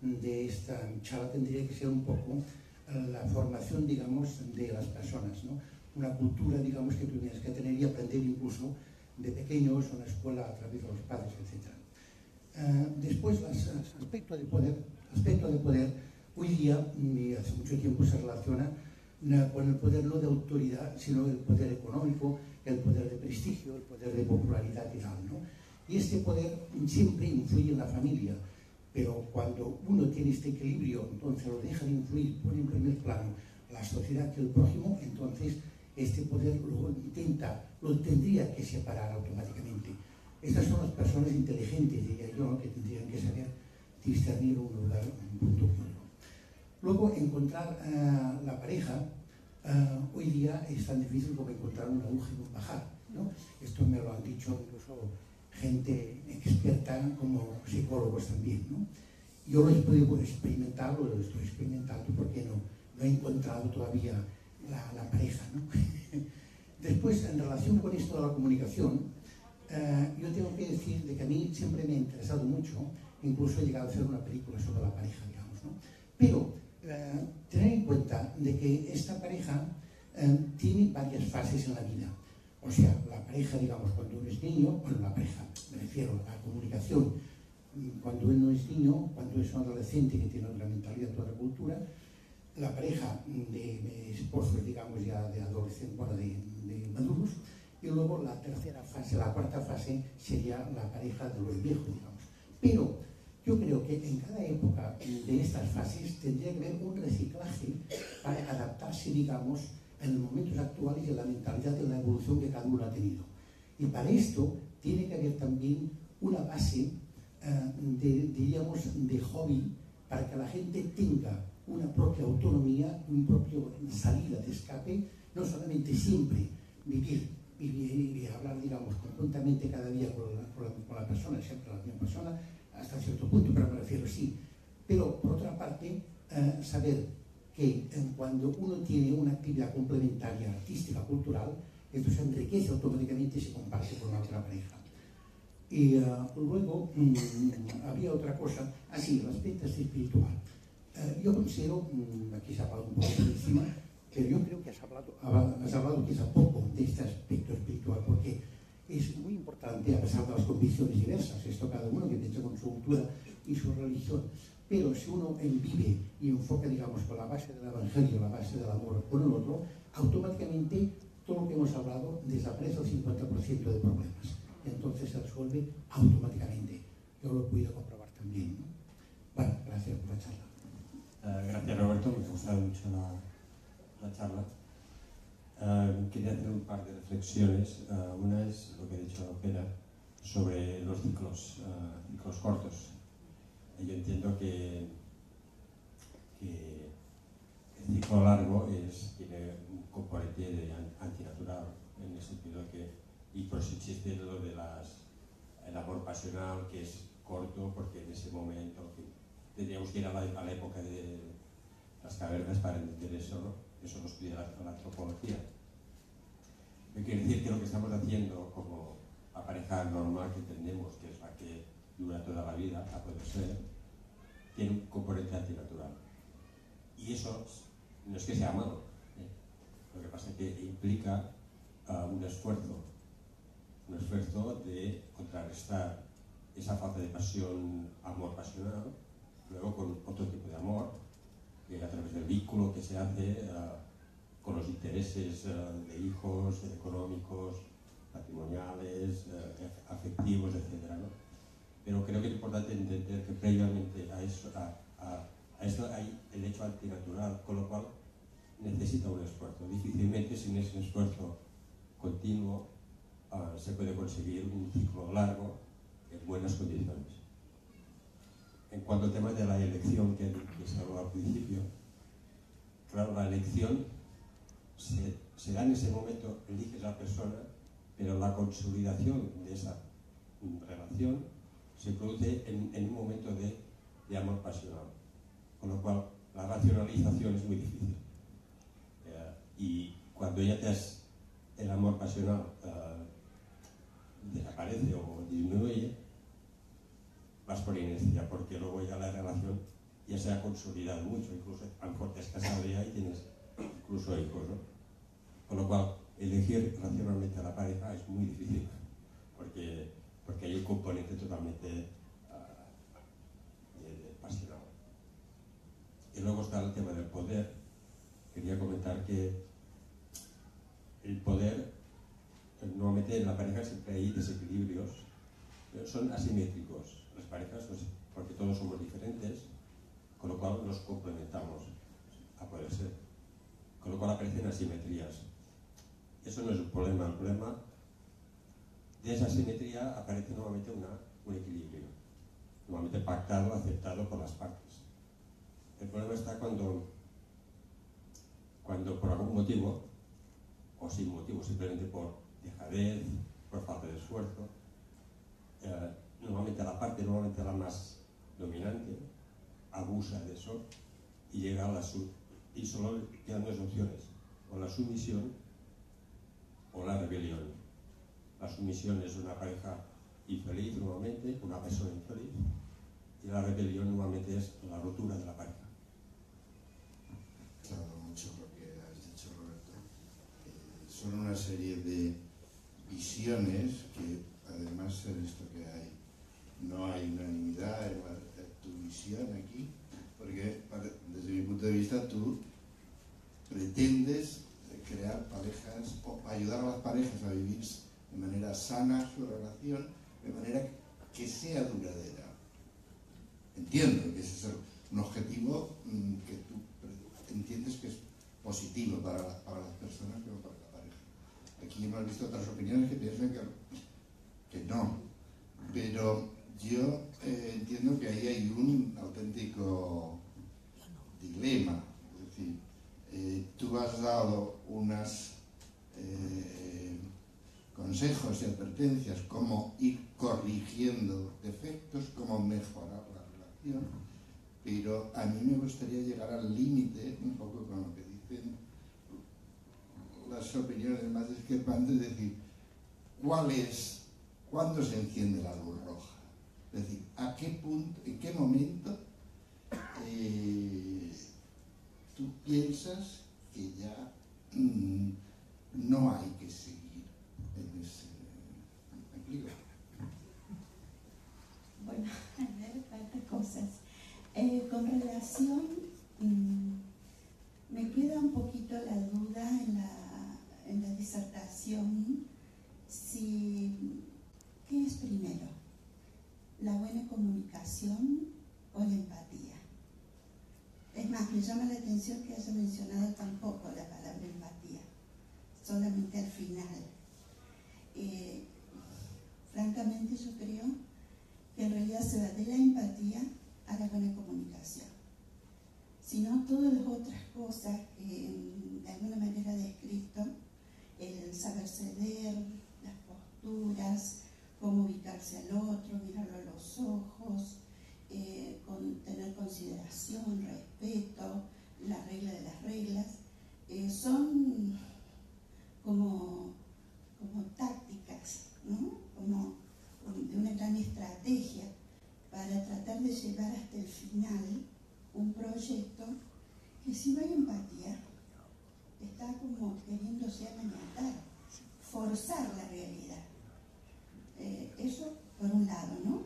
de esta charla tendría que ser un poco la formación, digamos, de las personas, ¿no? Una cultura, digamos, que tienes que tener y aprender incluso de pequeños en la escuela a través de los padres, etc. Después, aspecto de poder, hoy día, y hace mucho tiempo, se relaciona con el poder no de autoridad, sino el poder económico, el poder de prestigio, el poder de popularidad y tal, ¿no? Y este poder siempre influye en la familia, pero cuando uno tiene este equilibrio, entonces lo deja de influir, pone en primer plano la sociedad que el prójimo, entonces este poder lo tendría que separar automáticamente. Estas son las personas inteligentes, diría yo, que tendrían que saber discernir un lugar, un punto común. Luego, encontrar la pareja, hoy día es tan difícil como encontrar una aguja en un pajar, ¿no? Esto me lo han dicho incluso gente experta como psicólogos también, ¿no? Yo lo he podido experimentar, lo estoy experimentando porque no he encontrado todavía la pareja, ¿no? Después, en relación con esto de la comunicación, yo tengo que decir de que a mí siempre me ha interesado mucho, incluso he llegado a hacer una película sobre la pareja, digamos, ¿no? Pero tener en cuenta de que esta pareja tiene varias fases en la vida. O sea, la pareja, digamos, cuando uno es niño, bueno, la pareja, me refiero a la comunicación, cuando uno es niño, cuando es un adolescente que tiene otra mentalidad, otra cultura, la pareja de esposos, digamos, ya de adolescentes, bueno, de maduros, y luego la tercera fase, la cuarta fase sería la pareja de los viejos, digamos. Pero yo creo que en cada época de estas fases tendría que haber un reciclaje para adaptarse, digamos, en los momentos actuales y en la mentalidad de la evolución que cada uno ha tenido. Y para esto tiene que haber también una base, diríamos, de hobby, para que la gente tenga una propia autonomía, una propia salida de escape, no solamente siempre vivir y hablar, digamos, conjuntamente cada día con la persona, siempre la misma persona, hasta cierto punto, pero me refiero sí. Pero, por otra parte, saber que cuando uno tiene una actividad complementaria artística, cultural, esto se enriquece automáticamente y se comparte con la otra pareja. Y luego había otra cosa, así, el aspecto espiritual. Yo considero, aquí se ha hablado un poco por encima, pero yo creo que has hablado quizá poco de este aspecto espiritual, porque es muy importante, a pesar de las convicciones diversas, esto cada uno que piensa con su cultura y su religión, pero si uno vive y enfoca, digamos, con la base del evangelio, la base del amor con el otro, automáticamente todo lo que hemos hablado desaparece el 50% de problemas. Entonces se resuelve automáticamente. Yo lo he podido comprobar también, ¿no? Bueno, gracias por la charla. Gracias, Roberto, me ha gustado mucho la charla. Quería hacer un par de reflexiones. Una es lo que ha dicho Pera sobre los ciclos cortos. Yo entiendo que el ciclo largo tiene un componente antinatural, en el sentido que, y por eso existe lo de el amor pasional, que es corto, porque en ese momento tendríamos que ir a la época de las cavernas para entender eso, ¿no? Eso lo estudia la antropología. Me quiere decir que lo que estamos haciendo como la pareja normal que entendemos, que es la que dura toda la vida, a poder ser, tiene un componente antinatural. Y eso no es que sea malo, lo que pasa es que implica un esfuerzo de contrarrestar esa falta de pasión, amor pasional, luego con otro tipo de amor, que a través del vínculo que se hace con los intereses de hijos, económicos, patrimoniales, afectivos, etc., ¿no? Pero creo que es importante entender que previamente a esto hay el hecho antinatural, con lo cual necesita un esfuerzo. Difícilmente sin ese esfuerzo continuo se puede conseguir un ciclo largo en buenas condiciones. En cuanto al tema de la elección que se habló al principio, claro, la elección se da en ese momento, eliges a la persona, pero la consolidación de esa relación se produce en un momento de amor pasional, con lo cual la racionalización es muy difícil. Y cuando ya el amor pasional desaparece o disminuye, vas por inercia, porque luego ya la relación ya se ha consolidado mucho, incluso a lo mejor te has casado ya y tienes incluso hijos, ¿no? Con lo cual, elegir racionalmente a la pareja es muy difícil, porque hay un componente totalmente pasional. Y luego está el tema del poder. Quería comentar que el poder, normalmente en la pareja siempre hay desequilibrios, pero son asimétricos las parejas, porque todos somos diferentes, con lo cual nos complementamos a poder ser, con lo cual aparecen asimetrías. Eso no es un problema. El problema de esa asimetría aparece normalmente un equilibrio, normalmente pactado, aceptado por las partes. El problema está cuando por algún motivo, o sin motivo, simplemente por dejadez, por falta de esfuerzo, normalmente la más dominante abusa de eso y llega a y solo quedan dos opciones, o la sumisión o la rebelión. La sumisión es una pareja infeliz normalmente, una persona infeliz, y la rebelión normalmente es la rotura de la pareja. Claro, mucho lo que has dicho, Roberto. Son una serie de visiones que, además, en esto que hay, no hay unanimidad en tu visión aquí, porque desde mi punto de vista tú pretendes crear parejas o ayudar a las parejas a vivir de manera sana su relación, de manera que sea duradera. Entiendo que ese es un objetivo que tú entiendes que es positivo para las personas como para la pareja. Aquí hemos visto otras opiniones que piensan que no, pero yo entiendo que ahí hay un auténtico dilema. Es decir, tú has dado unos consejos y advertencias cómo ir corrigiendo defectos, cómo mejorar la relación, pero a mí me gustaría llegar al límite, un poco con lo que dicen las opiniones más discrepantes, es decir, ¿cuándo se enciende la luz roja? Es decir, ¿a qué punto, en qué momento tú piensas que ya no hay que seguir en ese... ¿Me explico? Bueno, a ver, tantas cosas. Con relación, me queda un poquito la duda en la disertación, ¿qué es primero? ¿La buena comunicación o la empatía? Es más, me llama la atención que haya mencionado tampoco la palabra empatía, solamente al final. Francamente yo creo que en realidad se va de la empatía a la buena comunicación. Sino todas las otras cosas que de alguna manera he descrito, el saber ceder, las posturas, cómo ubicarse al otro, mirarlo a los ojos, tener consideración, respeto, la regla de las reglas, son como tácticas, ¿no? Como de una gran estrategia para tratar de llevar hasta el final un proyecto que, si no hay empatía, está como queriéndose amaniatar, forzar la realidad. Eso por un lado, ¿no?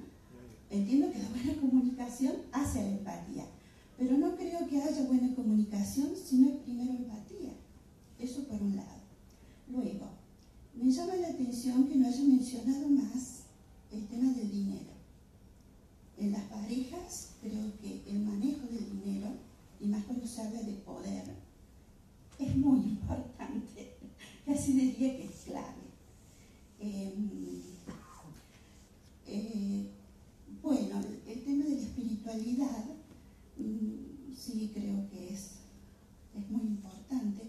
Entiendo que la buena comunicación hace a la empatía, pero no creo que haya buena comunicación si no hay primero empatía. Eso por un lado. Luego, me llama la atención que no haya mencionado más el tema del dinero. En las parejas creo que el manejo del dinero, y más cuando se habla de poder, es muy importante. Casi diría que es clave. Bueno, el tema de la espiritualidad sí creo que es muy importante.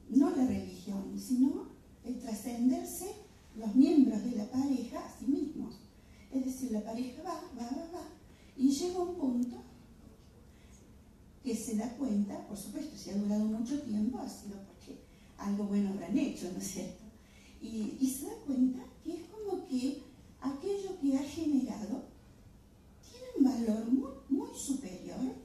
No la religión sino el trascenderse los miembros de la pareja a sí mismos. Es decir, la pareja va, y llega a un punto que se da cuenta, por supuesto, si ha durado mucho tiempo, ha sido porque algo bueno habrán hecho, ¿no es cierto? Y se da cuenta que es como que aquello que ha generado tiene un valor muy, muy superior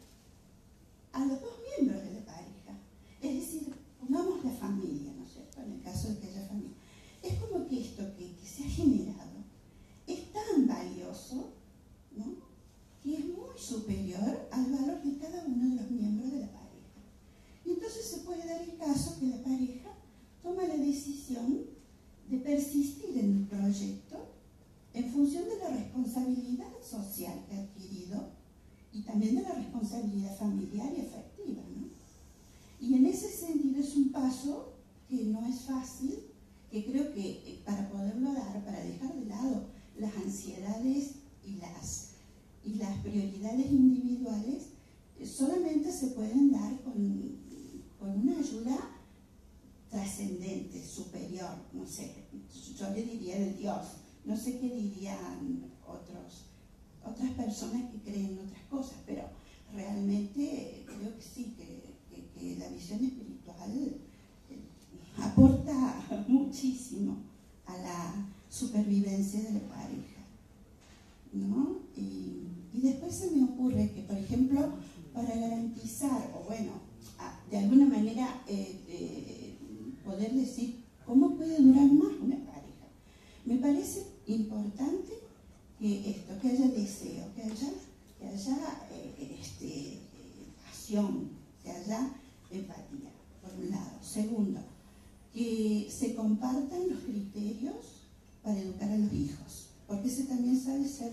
a los dos miembros de la pareja. Es decir, pongamos la familia, ¿no es cierto? En el caso de que haya familia. Es como que esto que se ha generado es tan valioso, ¿no?, que es muy superior al valor de cada uno de los miembros de la pareja. Y entonces se puede dar el caso que la pareja toma la decisión de persistir en el proyecto en función de la responsabilidad social que ha adquirido y también de la responsabilidad familiar y afectiva, ¿no? Y en ese sentido es un paso que no es fácil, que creo que para poderlo dar, para dejar de lado las ansiedades y las prioridades individuales, solamente se pueden dar con una ayuda trascendente, superior, no sé, yo le diría de Dios, no sé qué dirían otras personas que creen otras cosas, pero realmente creo que sí, que la visión espiritual aporta muchísimo a la supervivencia de la pareja, ¿no? Y después se me ocurre que, por ejemplo, para garantizar, o bueno, de alguna manera poder decir cómo puede durar más una pareja, me parece importante que haya deseo, que haya pasión, que haya empatía, por un lado. Segundo, que se compartan los criterios para educar a los hijos, porque ese también sabe ser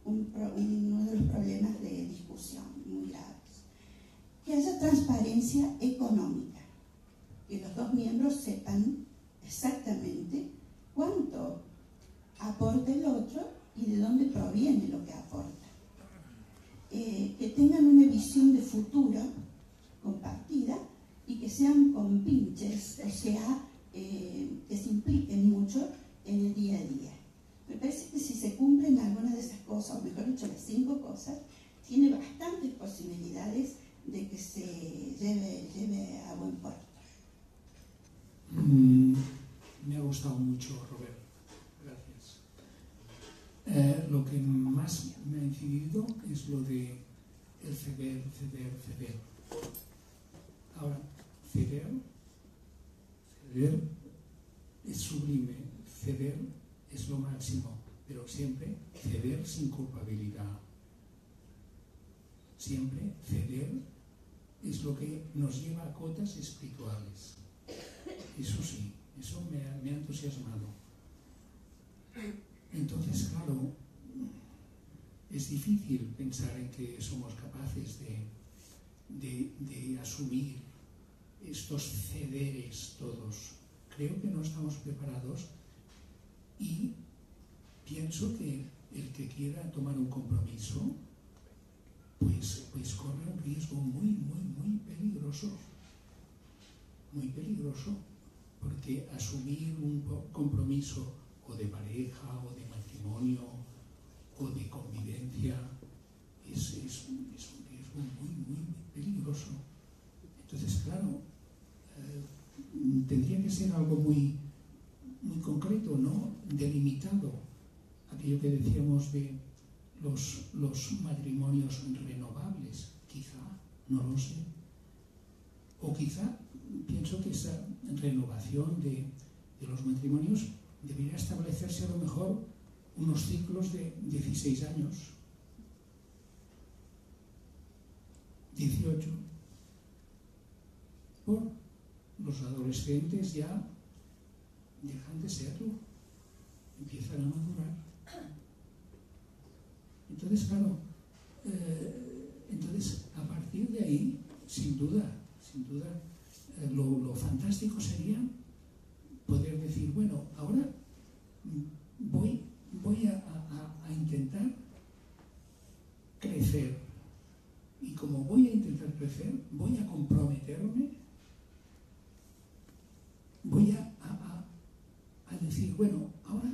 uno de los problemas de discusión muy graves. Que haya transparencia económica, que los dos miembros sepan exactamente cuánto aporta el otro y de dónde proviene lo que aporta. Que tengan una visión de futuro compartida y que sean compinches, o sea, que se impliquen mucho en el día a día. Me parece que si se cumplen algunas de esas cosas, o mejor dicho, las 5 cosas, tiene bastantes posibilidades de que se lleve a buen puerto. Me ha gustado mucho, Robert. Gracias. Lo que más me ha incidido es lo de el ceder. Ahora, ceder es sublime, ceder es lo máximo, pero siempre ceder sin culpabilidad. Siempre ceder es lo que nos lleva a cotas espirituales. Eso sí, eso me ha entusiasmado. Entonces, claro, es difícil pensar en que somos capaces de asumir estos cederes todos. Creo que no estamos preparados y pienso que el que quiera tomar un compromiso pues corre un riesgo muy peligroso. Muy peligroso, porque asumir un compromiso o de pareja, o de matrimonio, o de convivencia, es un riesgo muy peligroso. Entonces, claro, tendría que ser algo muy concreto, ¿no? Delimitado. Aquello que decíamos de los matrimonios renovables, quizá, no lo sé. O quizá pienso que esa renovación de los matrimonios debería establecerse a lo mejor unos ciclos de 16 años, 18. Por los adolescentes ya dejan de serlo, empiezan a madurar. Entonces, claro, a partir de ahí, sin duda, lo fantástico sería poder decir, bueno, ahora voy a intentar crecer, y como voy a intentar crecer, voy a comprometerme, voy a decir, bueno, ahora,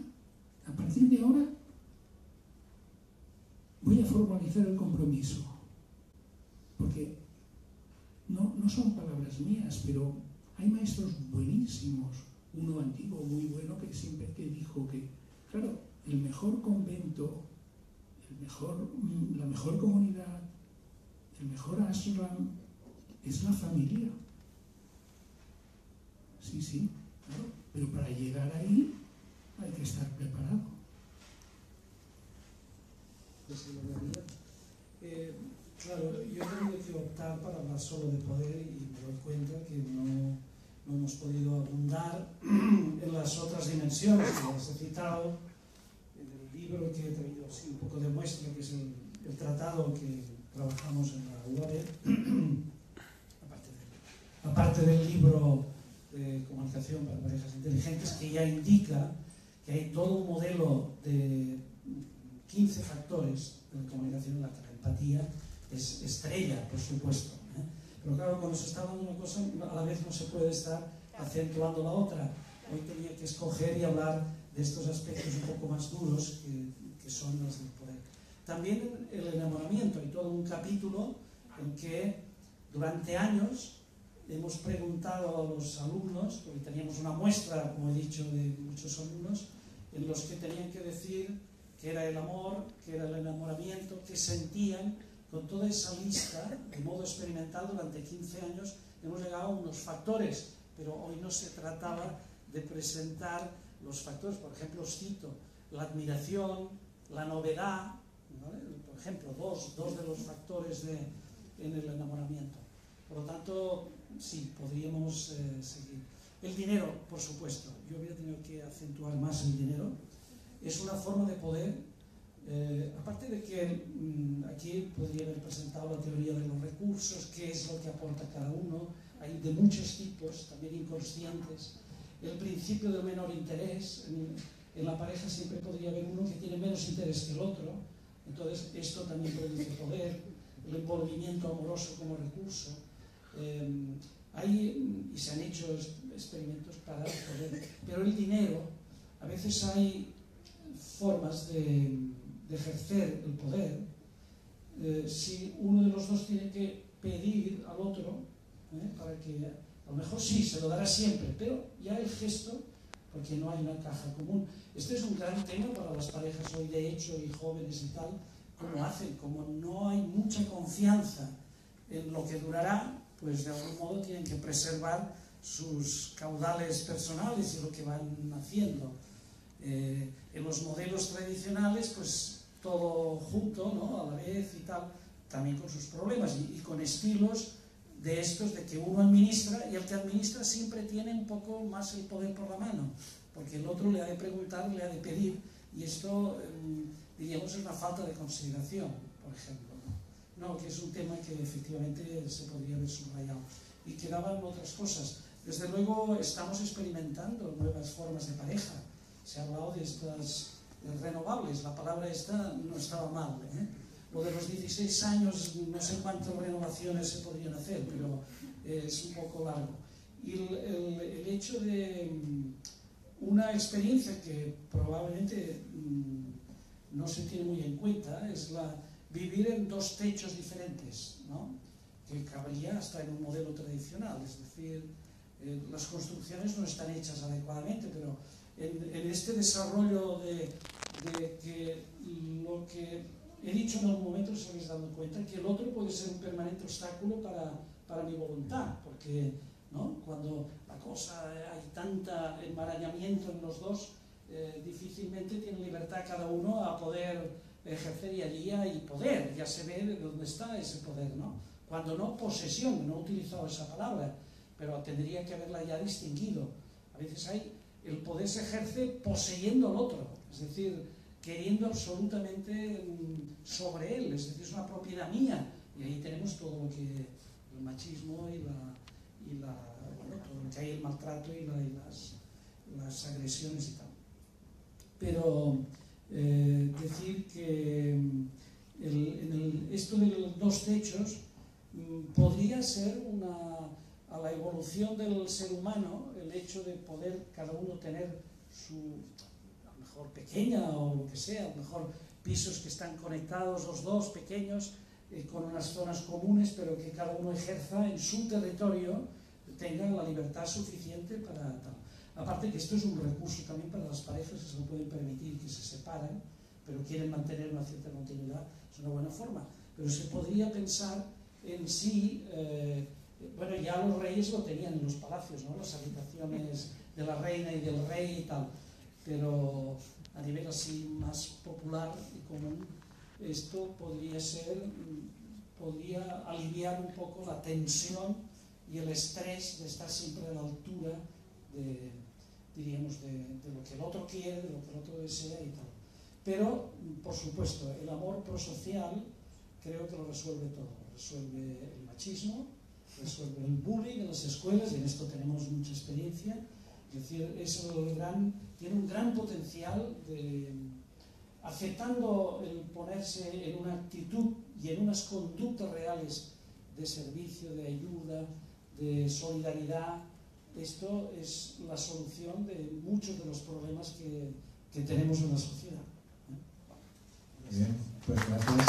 a partir de ahora, voy a formalizar el compromiso. Porque no son palabras mías, pero hay maestros buenísimos. Uno antiguo, muy bueno, que siempre dijo que, claro, el mejor convento, la mejor comunidad, el mejor ashram es la familia. Sí, claro, pero para llegar ahí hay que estar preparado. Pues sí, lo vería. Claro, yo he tenido que optar para hablar solo de poder y me doy cuenta que no hemos podido abundar en las otras dimensiones que les he citado en el libro que he traído así un poco de muestra, que es el tratado que trabajamos en la UAB, aparte del libro de comunicación para parejas inteligentes, que ya indica que hay todo un modelo de 15 factores de comunicación en la empatía. Es estrella, por supuesto, ¿eh? Pero claro, cuando se está hablando de una cosa, a la vez no se puede estar acentuando la otra. Hoy tenía que escoger y hablar de estos aspectos un poco más duros que son los del poder. También el enamoramiento. Hay todo un capítulo en que durante años hemos preguntado a los alumnos, porque teníamos una muestra, como he dicho, de muchos alumnos, en los que tenían que decir qué era el amor, qué era el enamoramiento, qué sentían. Con toda esa lista, de modo experimental, durante 15 años, hemos llegado a unos factores, pero hoy no se trataba de presentar los factores. Por ejemplo, os cito la admiración, la novedad, ¿vale? Por ejemplo, dos de los factores en el enamoramiento. Por lo tanto, sí, podríamos seguir. El dinero, por supuesto. Yo hubiera tenido que acentuar más el dinero. Es una forma de poder. Aparte de que aquí podría haber presentado la teoría de los recursos, qué es lo que aporta cada uno, hay de muchos tipos, también inconscientes. El principio del menor interés, en la pareja siempre podría haber uno que tiene menos interés que el otro, entonces esto también produce poder, el envolvimiento amoroso como recurso. Y se han hecho experimentos para el poder, pero el dinero, a veces hay formas de ejercer el poder, si uno de los dos tiene que pedir al otro, para que a lo mejor sí, se lo dará siempre, pero ya el gesto, porque no hay una caja común. Este es un gran tema para las parejas hoy de hecho y jóvenes y tal, cómo hacen, como no hay mucha confianza en lo que durará, pues de algún modo tienen que preservar sus caudales personales y lo que van haciendo. En los modelos tradicionales, pues todo junto, ¿no? A la vez y tal, también con sus problemas y con estilos de estos de que uno administra y el que administra siempre tiene un poco más el poder por la mano, porque el otro le ha de preguntar, le ha de pedir, y esto diríamos es una falta de consideración, por ejemplo. No, que es un tema que efectivamente se podría haber subrayado. Y quedaban otras cosas. Desde luego estamos experimentando nuevas formas de pareja. Se ha hablado de estas renovables, la palabra esta no estaba mal, ¿eh? Lo de los 16 años, no sé cuántas renovaciones se podrían hacer, pero es un poco largo. Y el hecho de una experiencia que probablemente no se tiene muy en cuenta es la vivir en dos techos diferentes, ¿no? Que cabría hasta en un modelo tradicional, es decir, las construcciones no están hechas adecuadamente, pero en este desarrollo de que lo que he dicho en algún momento os habéis dado cuenta que el otro puede ser un permanente obstáculo para mi voluntad, porque ¿no? Cuando la cosa hay tanta enmarañamiento en los dos, difícilmente tiene libertad cada uno a poder ejercer y allí hay poder, ya se ve de dónde está ese poder, ¿no? Cuando no posesión, no he utilizado esa palabra, pero tendría que haberla ya distinguido. A veces el poder se ejerce poseyendo al otro, es decir, queriendo absolutamente sobre él, es decir, es una propiedad mía, y ahí tenemos todo lo que el machismo y bueno, todo lo que hay, el maltrato y las agresiones y tal. Pero decir que esto de los dos techos podría ser a la evolución del ser humano, el hecho de poder cada uno tener a lo mejor pequeña o lo que sea, a lo mejor pisos que están conectados los dos, pequeños, con unas zonas comunes, pero que cada uno ejerza en su territorio, tenga la libertad suficiente para tal. Aparte que esto es un recurso también para las parejas que se lo pueden permitir, que se separan, pero quieren mantener una cierta continuidad, es una buena forma. Pero se podría pensar en sí, bueno, ya los reyes lo tenían en los palacios, ¿no? Las habitaciones de la reina y del rey y tal, pero a nivel así más popular y común, esto podría aliviar un poco la tensión y el estrés de estar siempre a la altura de, diríamos, de lo que el otro quiere, de lo que el otro desea y tal. Pero, por supuesto, el amor prosocial creo que lo resuelve todo. Resuelve el machismo, resuelve el bullying en las escuelas, y en esto tenemos mucha experiencia. Es decir, tiene un gran potencial de, aceptando el ponerse en una actitud y en unas conductas reales de servicio, de ayuda, de solidaridad. Esto es la solución de muchos de los problemas que tenemos en la sociedad. Muy bien, pues gracias.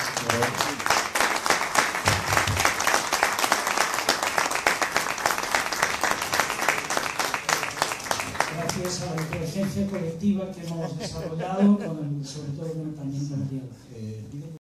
Gracias a la inteligencia colectiva que hemos desarrollado, sobre todo también con el diálogo.